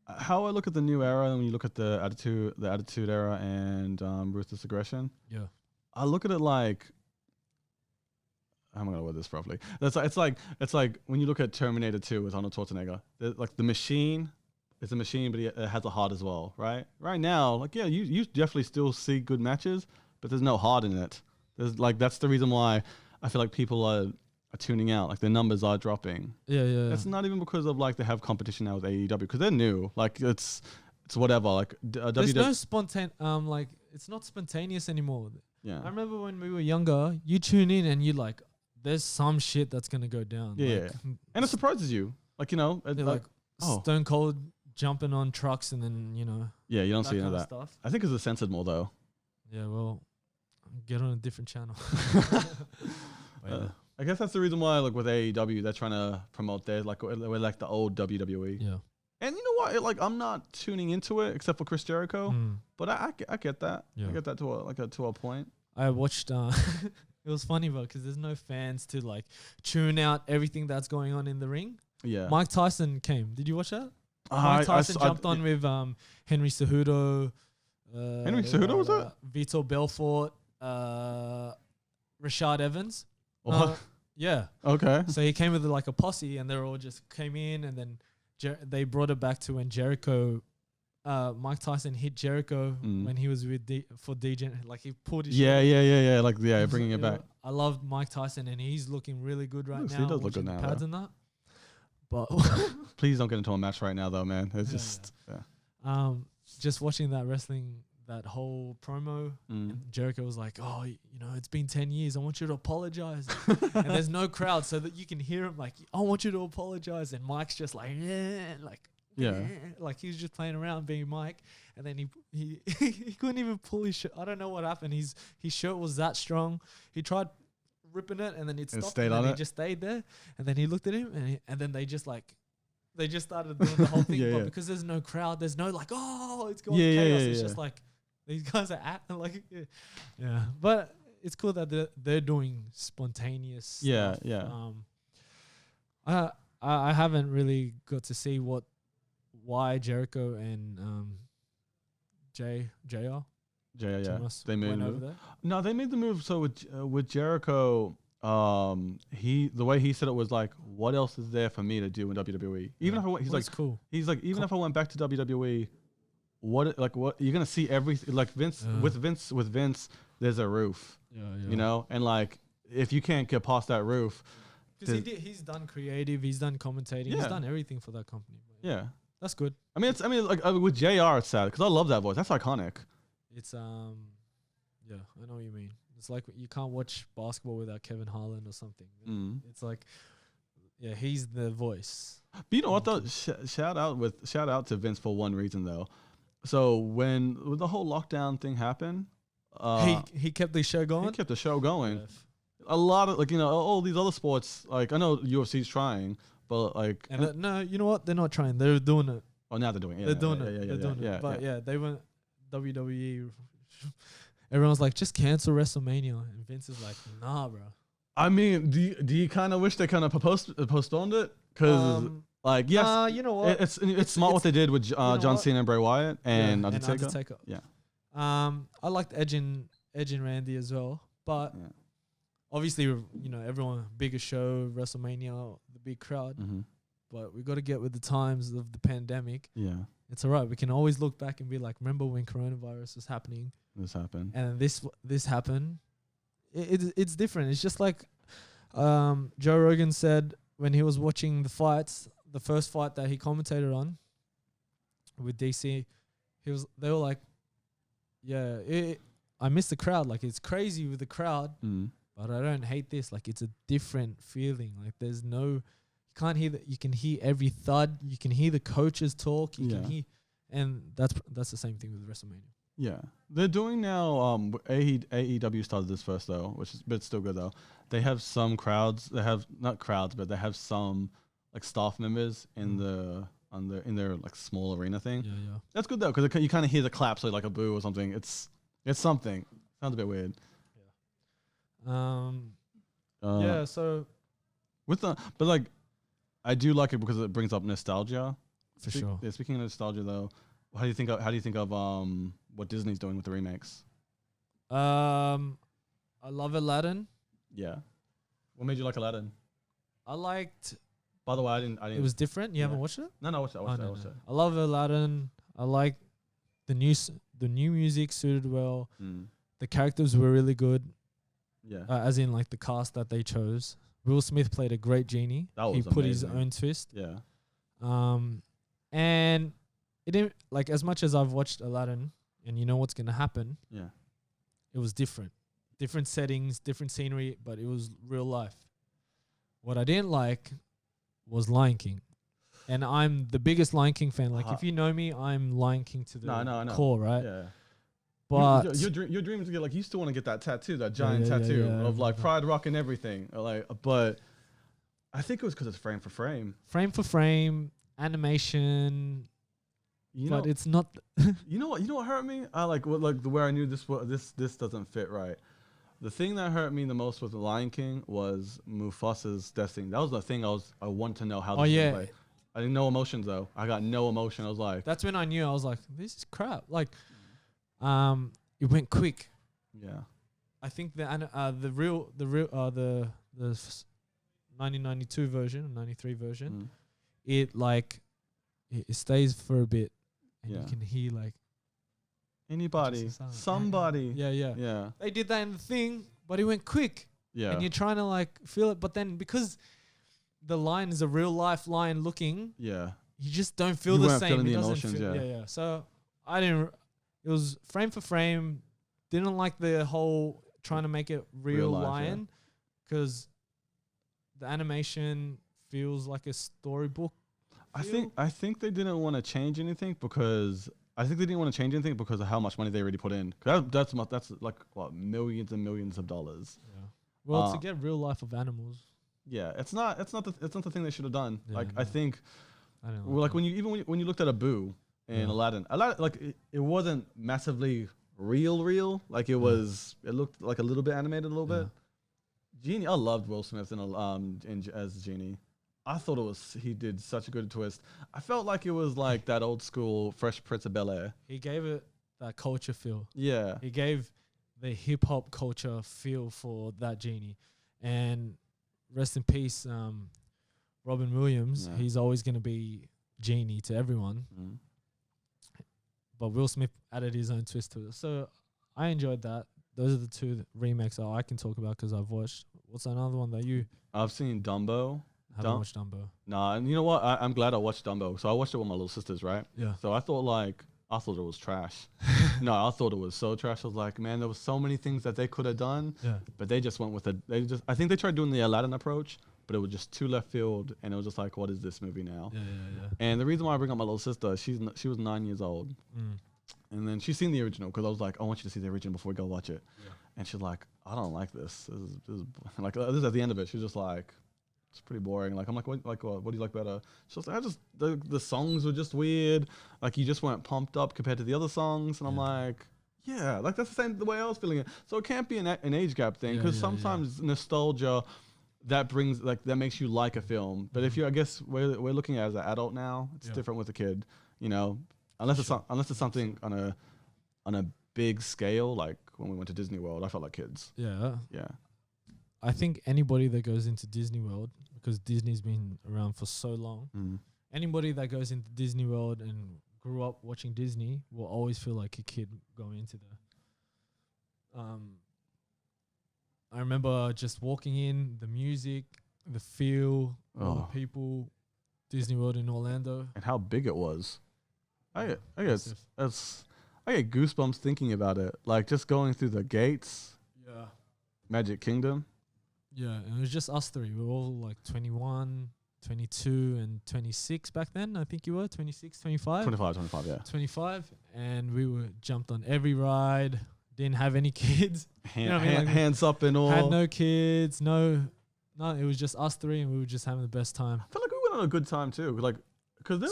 how I look at the new era, and when you look at the Attitude Era and Ruthless Aggression, I look at it like, how am I gonna word this properly? It's like when you look at Terminator 2 with Arnold Schwarzenegger, like the machine. It's a machine, but it has a heart as well, right? Right now, like you definitely still see good matches, but there's no heart in it. There's like that's the reason why I feel like people are tuning out. Like the numbers are dropping. Yeah. It's not even because of like they have competition now with AEW because they're new. Like it's whatever. Like there's no like it's not spontaneous anymore. Yeah. I remember when we were younger, you tune in and you like, there's some shit that's gonna go down. Yeah, like, and it surprises you. Like like Stone Cold jumping on trucks and then yeah, you don't see any of that stuff. I think it's censored more though. Yeah, well, get on a different channel. I guess that's the reason why like with AEW they're trying to promote we're like the old WWE. Yeah. And you know what? I'm not tuning into it except for Chris Jericho, but I get that. Yeah. I get that to a point. I watched. It was funny, bro, because there's no fans to like tune out everything that's going on in the ring. Yeah. Mike Tyson came. Did you watch that? Mike Tyson jumped on with Henry Cejudo. Henry Cejudo was that? Vitor Belfort, Rashad Evans. Yeah. Okay. So he came with like a posse, and they all just came in, and then they brought it back to when Jericho, Mike Tyson hit Jericho when he was with for DJ. Like he pulled his yeah. Like bringing it back. I love Mike Tyson, and he's looking really good right now. He does look good now. Pads and that. But please don't get into a match right now, though, man. It's just just watching that wrestling, that whole promo, and Jericho was like, "Oh, you know, it's been 10 years. I want you to apologize." And there's no crowd, so that you can hear him like, "I want you to apologize." And Mike's just like, like he was just playing around being Mike. And then he he couldn't even pull his shirt. I don't know what happened. His shirt was that strong. He tried ripping it, and then it stopped. Stayed and on then it. he just stayed there. And then he looked at him, and then they just started doing the whole thing. Yeah, but yeah. because there's no crowd, there's no like, oh, it's going Yeah, yeah, chaos. yeah, It's yeah. just like these guys are acting like, yeah. But it's cool that they're doing spontaneous. Yeah, stuff. yeah. I haven't really got to see why Jericho and JR Yeah, Jonas they made went the over move. there. No, they made the move. So with Jericho, the way he said it was like, what else is there for me to do in WWE? Even if I went, he's Well, like, it's cool. he's like, even if I went back to WWE, what you're gonna see everything like Vince with Vince, there's a roof, you know, and like if you can't get past that roof, because he's done creative, he's done commentating, he's done everything for that company. yeah, That's good. I mean like with JR, it's sad because I love that voice. That's iconic. It's yeah, I know what you mean. It's like you can't watch basketball without Kevin Harlan or something. It's like, yeah, he's the voice. But you know what though? Shout out to Vince for one reason though. So when the whole lockdown thing happened, He kept the show going. he kept the show going. Yeah. A lot of all these other sports, like I know UFC's trying, but like No, you know what? They're not trying. They're doing it. oh now they're doing it. They're doing it. They're doing it. But yeah, they went WWE. Everyone's like, just cancel WrestleMania, and Vince is like, nah, bro. I mean, do you kind of wish they kind of postponed it? Because like yes, you know what? It's smart what they did with John Cena and Bray Wyatt and Undertaker. Yeah. I liked Edge and Randy as well, but obviously, you know, everyone bigger show, WrestleMania, the big crowd. But we got to get with the times of the pandemic. Yeah, it's all right. We can always look back and be like, remember when coronavirus was happening? This happened, and this happened. It's different. It's just like Joe Rogan said when he was watching the fights, the first fight that he commentated on with DC, they were like, yeah, I miss the crowd. Like, it's crazy with the crowd, but I don't hate this. Like, it's a different feeling. Like, there's no, you can't hear you can hear every thud. You can hear the coaches talk. You can hear, and that's the same thing with WrestleMania. Yeah, they're doing now. AEW started this first though, but it's still good though. They have some crowds. They have not crowds, but they have some like staff members in in their like small arena thing. Yeah. That's good though, because you kind of hear the claps like a boo or something. It's something. Sounds a bit weird. Yeah. So but like, I do like it because it brings up nostalgia. For sure. Yeah, speaking of nostalgia though, how do you think of what Disney's doing with the remakes? I love Aladdin. Yeah. What made you like Aladdin? I liked. By the way, I didn't. It was different. You haven't watched it? No, I watched it. I love Aladdin. I like the new music suited well. The characters were really good. Yeah. As in like the cast that they chose. Will Smith played a great genie. He put his own twist. Yeah. And it didn't, like, as much as I've watched Aladdin and you know what's gonna happen. Yeah. It was different settings, different scenery, but it was real life. What I didn't like was Lion King, and I'm the biggest Lion King fan. Like, if you know me, I'm Lion King to the core, right? Yeah. But your dream is to get, like, you still want to get that tattoo, that giant tattoo of like Pride Rock and everything, like. But I think it was because it's frame for frame animation. But it's not. You know what hurt me? I like the way I knew this doesn't fit right. The thing that hurt me the most with the Lion King was Mufasa's destiny. That was the thing I wanted to know how. This would play. I didn't know emotions though. I got no emotion. I was like, that's when I knew. I was like, this is crap. Like, it went quick. Yeah. I think the 1992 version, 93 version, it stays for a bit. And you can hear like anybody, somebody. Yeah. They did that in the thing, but it went quick. Yeah. And you're trying to like feel it, but then because the lion is a real life lion looking, you just don't feel the same. The emotions, yeah. So I didn't. it was frame for frame. Didn't like the whole trying to make it real life, lion, because the animation feels like a storybook. I think they didn't want to change anything because of how much money they already put in. 'Cause that's like what, millions and millions of dollars. Yeah. Well, to get real life of animals. Yeah, it's not the thing they should have done. Yeah, like no. I think, I don't well, like when you looked at Abu in Aladdin, like it wasn't massively real. Like it looked like a little bit animated, a little bit. Genie, I loved Will Smith as Genie. I thought he did such a good twist. I felt like it was like that old school Fresh Prince of Bel-Air. He gave it that culture feel. Yeah. He gave the hip hop culture feel for that Genie. And rest in peace, Robin Williams. Yeah. He's always going to be Genie to everyone. Mm. But Will Smith added his own twist to it. So I enjoyed that. Those are the two remakes I can talk about because I've watched. What's another one that you I've seen Dumbo. haven't watched? Dumbo. Nah, and you know what? I'm glad I watched Dumbo. So I watched it with my little sisters, right? Yeah. So I thought it was trash. No, I thought it was so trash. I was like, man, there was so many things that they could have done. Yeah. But they just went with it. I think they tried doing the Aladdin approach, but it was just too left field, and it was just like, what is this movie now? Yeah. And the reason why I bring up my little sister, she was 9 years old, and then she's seen the original because I was like, I want you to see the original before we go watch it. Yeah. And she's like, I don't like this. This is at the end of it. She's just like, it's pretty boring. Like I'm like, what do you like better? She's like, the songs were just weird. Like you just weren't pumped up compared to the other songs. And I'm like, yeah, like that's the way I was feeling it. So it can't be an age gap thing because sometimes nostalgia that makes you like a film. But if I guess we're looking at it as an adult now, it's different with a kid. You know, unless it's something on a big scale, like when we went to Disney World, I felt like kids. Yeah. Yeah. I think anybody that goes into Disney World, because Disney's been around for so long, anybody that goes into Disney World and grew up watching Disney will always feel like a kid going into there. I remember just walking in, the music, the feel, all the people, Disney World in Orlando. And how big it was. I get goosebumps thinking about it. Like just going through the gates. Yeah. Magic Kingdom. Yeah, and it was just us three. We were all like 21, 22, and 26 back then. I think you were 26, 25. 25, yeah. 25, and we were jumped on every ride. Didn't have any kids. Hands up and all. Had no kids. No. It was just us three, and we were just having the best time. I feel like we went on a good time too. Like, cause it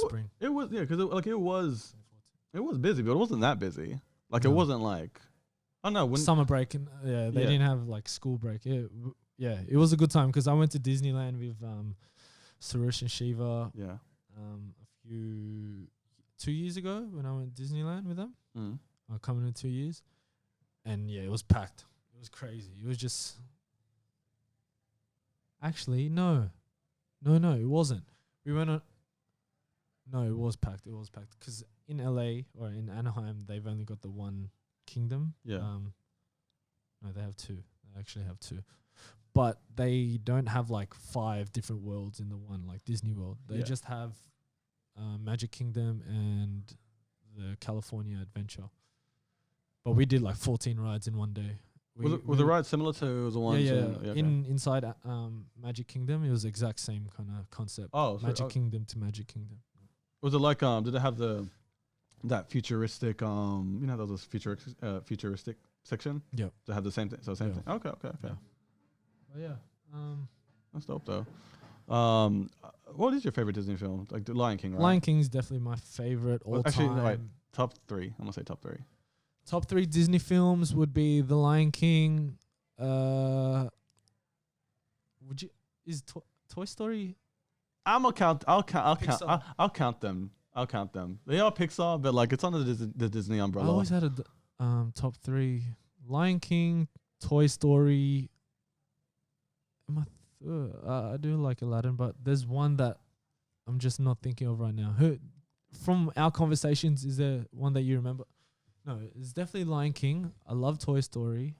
was busy, but it wasn't that busy. Like it wasn't like, I don't know. Summer break, and they didn't have like school break. It was a good time because I went to Disneyland with Suresh and Shiva. Yeah. 2 years ago when I went to Disneyland with them. Coming in 2 years, and it was packed. It was crazy. It was just. Actually, no, it wasn't. We went on. No, it was packed. It was packed because in LA or in Anaheim they've only got the one kingdom. Yeah. No, they have two. They actually have two. But they don't have like 5 different worlds in the one, like Disney World. They just have Magic Kingdom and the California Adventure. But we did like 14 rides in one day. Was the ride similar to the ones? Inside Magic Kingdom, it was the exact same kind of concept. Oh, Magic Kingdom to Magic Kingdom. Was it like did it have that futuristic those futuristic section? Yeah. To have the same thing. So same thing. Okay. Yeah. That's dope though. What is your favorite Disney film? Like The Lion King, right? Lion King's definitely my favorite all time. Actually, no, wait. Top 3. I'm gonna say top 3. Top 3 Disney films would be The Lion King. Is Toy Story? I'll count them. They are Pixar, but like it's under the Disney umbrella. I always had a top 3: Lion King, Toy Story. I do like Aladdin, but there's one that I'm just not thinking of right now. From our conversations, is there one that you remember? No, it's definitely Lion King. I love Toy Story.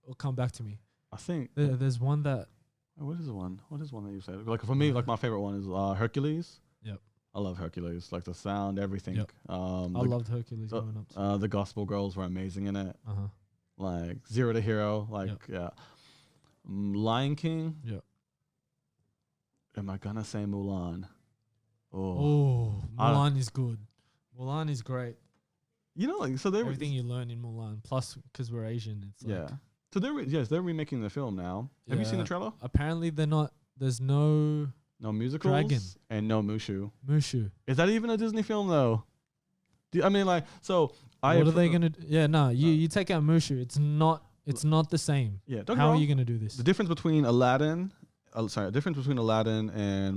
It'll come back to me. I think there's one that. What is the one? What is one that you said? Like for me, like my favorite one is Hercules. Yep. I love Hercules, like the sound, everything. Yep. I loved Hercules growing up. The gospel girls were amazing in it. Uh huh. Like Zero to Hero, like Lion King. Yeah. Am I gonna say Mulan? Mulan is good. Mulan is great. You know, like so they everything you learn in Mulan. Plus, because we're Asian, it's like So they're remaking the film now. Have you seen the trailer? Apparently, they're not. There's no musicals dragon and no Mushu. Mushu. Is that even a Disney film though? I mean, like, so what are they gonna? You take out Mushu. It's not the same. Yeah. How are you gonna do this? The difference between Aladdin and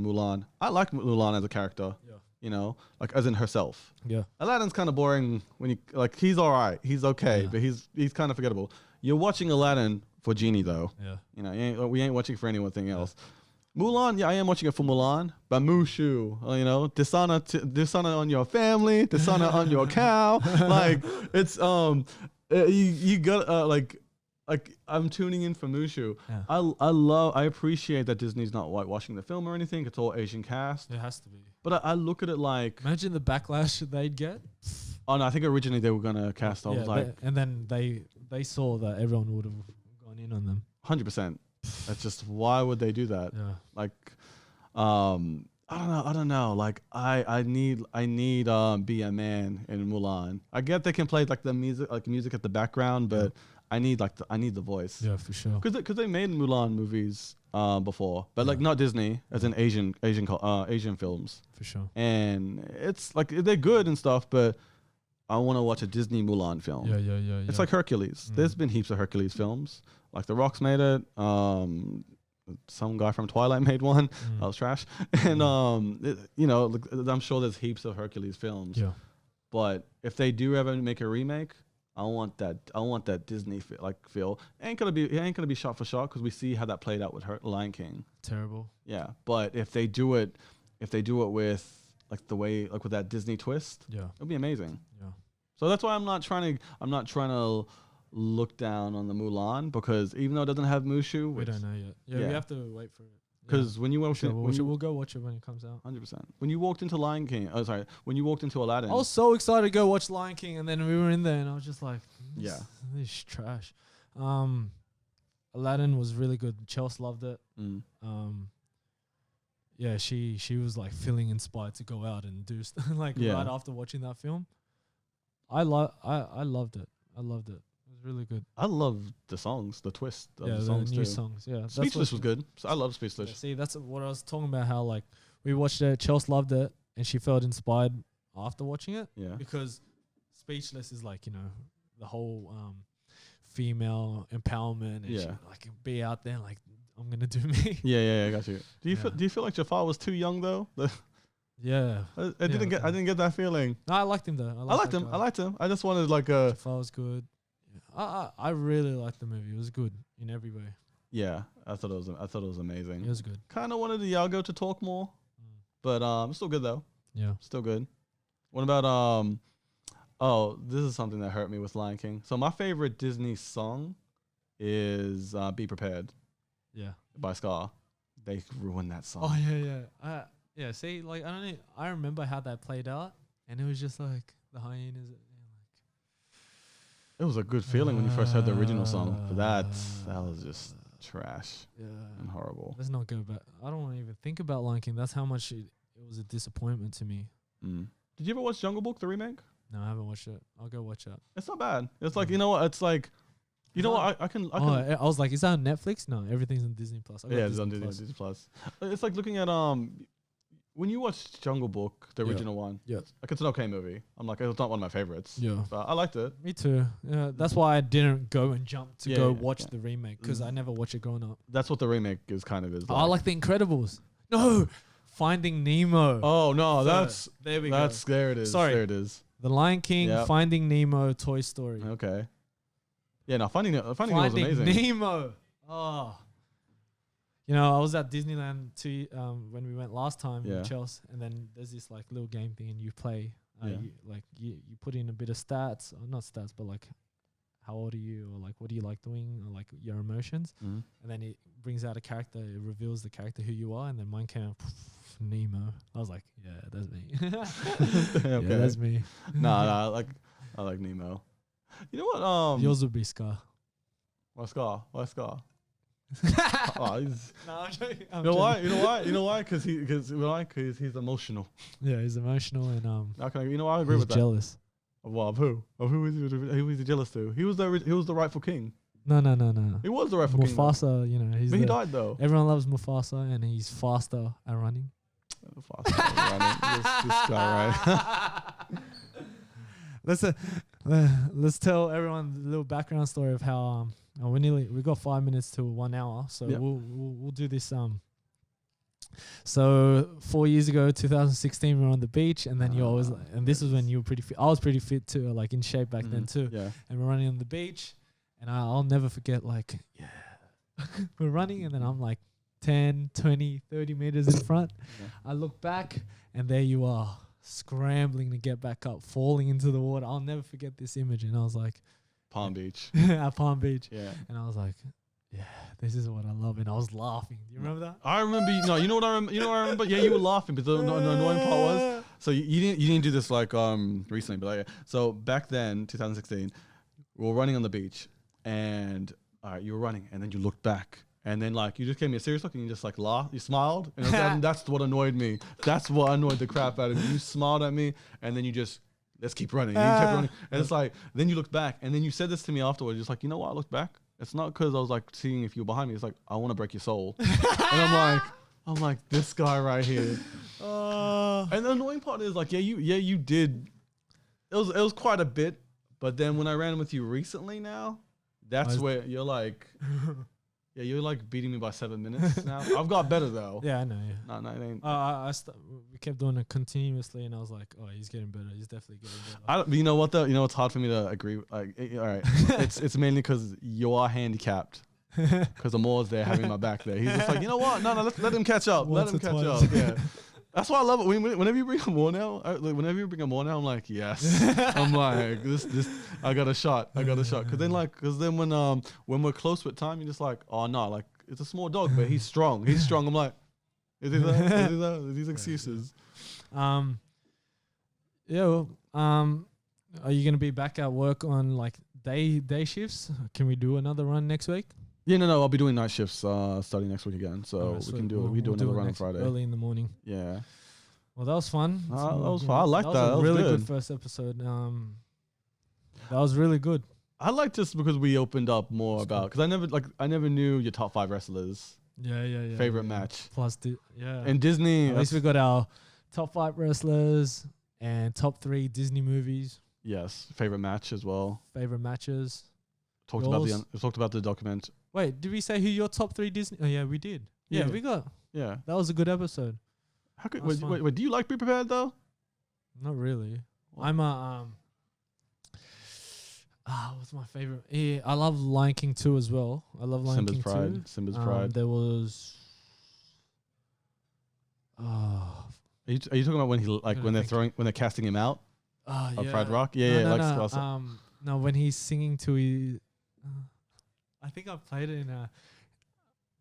Mulan. I like Mulan as a character. Yeah. You know, like as in herself. Yeah. Aladdin's kind of boring when you like. He's all right. He's okay, but he's kind of forgettable. You're watching Aladdin for Genie though. Yeah. You know, we ain't watching for anything else. Mulan, I am watching it for Mulan, but Mushu, you know, dishonor on your family, dishonor on your cow. Like it's you got like I'm tuning in for Mushu. Yeah. I appreciate that Disney's not whitewashing the film or anything. It's all Asian cast. It has to be. But I look at it like, imagine the backlash they'd get. Oh no, I think originally they were gonna cast. I was like, and then they saw that everyone would have gone in on them. 100%. That's just, why would they do that? Yeah. Like, I don't know. Like, I need Be a Man in Mulan. I get they can play like the music at the background, but I need the voice. Yeah, for sure. Because they made Mulan movies before, but like not Disney, as in Asian films. For sure. And it's like they're good and stuff, but I want to watch a Disney Mulan film. Yeah. It's like Hercules. There's been heaps of Hercules films. Like The Rock's made it. Some guy from Twilight made one. That was trash. And I'm sure there's heaps of Hercules films. Yeah. But if they do ever make a remake, I want that Disney feel. It ain't gonna be shot for shot, because we see how that played out with Lion King. Terrible. Yeah. But if they do it with like the way, like with that Disney twist, it'll be amazing. Yeah. So that's why I'm not trying to look down on the Mulan, because even though it doesn't have Mushu, we don't know yet. Yeah, we have to wait for it. Because when you watch it, we'll go watch it when it comes out. 100%. When you walked into when you walked into Aladdin, I was so excited to go watch Lion King, and then we were in there, and I was just like, this is trash. Aladdin was really good. Chelsea loved it. Yeah, she was like feeling inspired to go out and do right after watching that film. I loved it. I loved it. It was really good. I love the songs, the twist of the songs new too. songs. Yeah, Speechless was good. So I love Speechless. Yeah, see, that's what I was talking about. How like we watched it, Chelsea loved it, and she felt inspired after watching it. Yeah, because Speechless is like, you know, the whole female empowerment, and she like be out there like, I'm gonna do me. Yeah, I got you. Do you feel like Jafar was too young though? Yeah, I didn't get that feeling. No, I liked him though. I liked him. I just wanted like a. Jafar was good. Yeah. I really liked the movie. It was good in every way. Yeah, I thought it was amazing. It was good. Kind of wanted Iago to talk more, but still good though. Yeah, still good. What about Oh, this is something that hurt me with Lion King. So my favorite Disney song is "Be Prepared." Yeah, by Scar. They ruined that song. Oh yeah. Yeah, see, like I remember how that played out, and it was just like the hyenas. It was a good feeling when you first heard the original song, but that was just trash. Yeah, and horrible. Let's not go back. I don't want to even think about Lion King. That's how much it was a disappointment to me. Did you ever watch Jungle Book, the remake? No, I haven't watched it. I'll go watch it. It's not bad. It's like, you know what? It's like, you know what? I can. I was like, is that on Netflix? No, everything's on Disney Plus. It's on Disney Plus. It's like looking at when you watch Jungle Book, the original one, like it's an okay movie. I'm like, it's not one of my favorites. Yeah, but I liked it. Me too. Yeah, that's why I didn't go and jump to go watch the remake, because I never watched it growing up. That's what the remake is kind of is. Like. I like The Incredibles. No, Finding Nemo. Oh no, there we go. There it is. Sorry, there it is. The Lion King, Finding Nemo, Toy Story. Okay. Yeah, no, Finding Nemo was amazing. Finding Nemo. Oh. You know, I was at Disneyland when we went last time in Chelsea, and then there's this like little game thing, and you play. You put in a bit of stats, or not stats, but like how old are you, or like what do you like doing, or like your emotions, and then it brings out a character. It reveals the character who you are, and then mine came out Nemo. I was like, yeah, that's me. Yeah, that's me. Nah, I like Nemo. You know what? Yours would be Scar. Why Scar? Oh, he's, No, I'm joking. you know why? Because he's emotional. Yeah, he's emotional and You know, I agree he's with that. jealous. Well, of who? Who is he jealous to? He was the rightful king. No. He was the rightful king. Mufasa, you know, But he died though. Everyone loves Mufasa, and he's faster at running. Faster at running. This guy, right? Let's tell everyone a little background story of how we got 5 minutes to 1 hour, so Yep. we'll do this. So 4 years ago, 2016, we were on the beach, and then you always, and this was when you were pretty fit. I was pretty fit too, like in shape back then too. Yeah. And we're running on the beach, and I'll never forget, like, we're running, and then I'm like 10, 20, 30 meters in front. Yeah. I look back, and there you are, scrambling to get back up, falling into the water. I'll never forget this image. And I was like, Palm Beach. at Palm Beach. Yeah. And I was like, yeah, this is what I love. And I was laughing. Do you remember that? I remember. You know what I remember? You know what I remember? Yeah, you were laughing, but the annoying part was. So you didn't do this like recently, but like, so back then, 2016, we were running on the beach, and you were running, and then you looked back, and then like you just gave me a serious look, and you just like laughed, you smiled, and that's what annoyed me. That's what annoyed the crap out of me. You smiled at me, and then you just. Let's keep running. And you kept running. And it's like, then you look back, and then you said this to me afterwards. Just like, you know what? I looked back. It's not because I was like seeing if you were behind me. It's like, I want to break your soul. And I'm like, this guy right here. And the annoying part is like, you did. It was quite a bit. But then when I ran with you recently now, that's where you're like, yeah, you're like beating me by 7 minutes now. I've got better though. Yeah, I know. Yeah. No, it ain't. We kept doing it continuously, and I was like, "Oh, he's getting better. He's definitely getting better." But you know what though? You know it's hard for me to agree. Like, all right, it's mainly because you are handicapped. Because Amor's there having my back there. He's just like, you know what? No, let him catch up. Let him catch up. Yeah. That's why I love it. Whenever you bring Amor now, I'm like, yes. I'm like, this. I got a shot. Because then when we're close with time, you're just like, oh no, like it's a small dog, but he's strong. He's strong. I'm like, is he that? Is he that? These excuses. Are you gonna be back at work on like day shifts? Can we do another run next week? Yeah, no, I'll be doing night shifts starting next week again. So we can do it. We do another run on Friday. Early in the morning. Yeah. Well, that was fun. That was fun. I like that. That was a really good. good first episode. That was really good. I like this because we opened up more about, because I never knew your top 5 wrestlers. Yeah. Favorite match. Plus, And Disney. At least we got our top 5 wrestlers and top 3 Disney movies. Yes. Favorite match as well. Favorite matches. Talked about the document. Wait, did we say who your top 3 Disney? Oh yeah, we did. Yeah, we got. Yeah. That was a good episode. How could wait, do you like Be Prepared though? Not really. I'm a what's my favorite? Yeah, I love Lion King 2 as well. I love Lion King 2. Simba's Pride. There was Are you talking about when they're casting him out? Of Pride Rock? No, when he's singing to his I think I played it in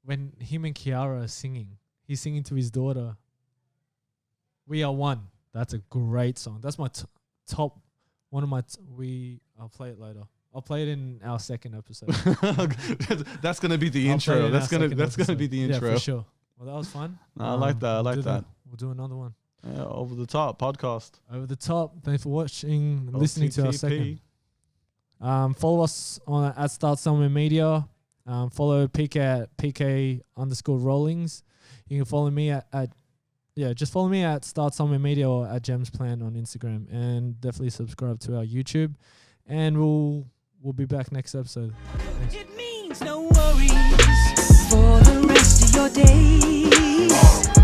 when him and Kiara are singing. He's singing to his daughter. We Are One. That's a great song. That's my top. One of my. I'll play it later. I'll play it in our second episode. That's gonna be the intro. That's gonna be the intro. Yeah, for sure. Well, that was fun. I like that. We'll do another one. Yeah, Over the Top podcast. Over the Top. Thanks for watching, listening to our second. Follow us on at Start Somewhere Media. Follow Peekay at Peekay_Rollings. You can follow me just follow me at Start Somewhere Media or at Jem's Plan on Instagram, and definitely subscribe to our YouTube. And we'll be back next episode. Thanks. It means no worries for the rest of your days.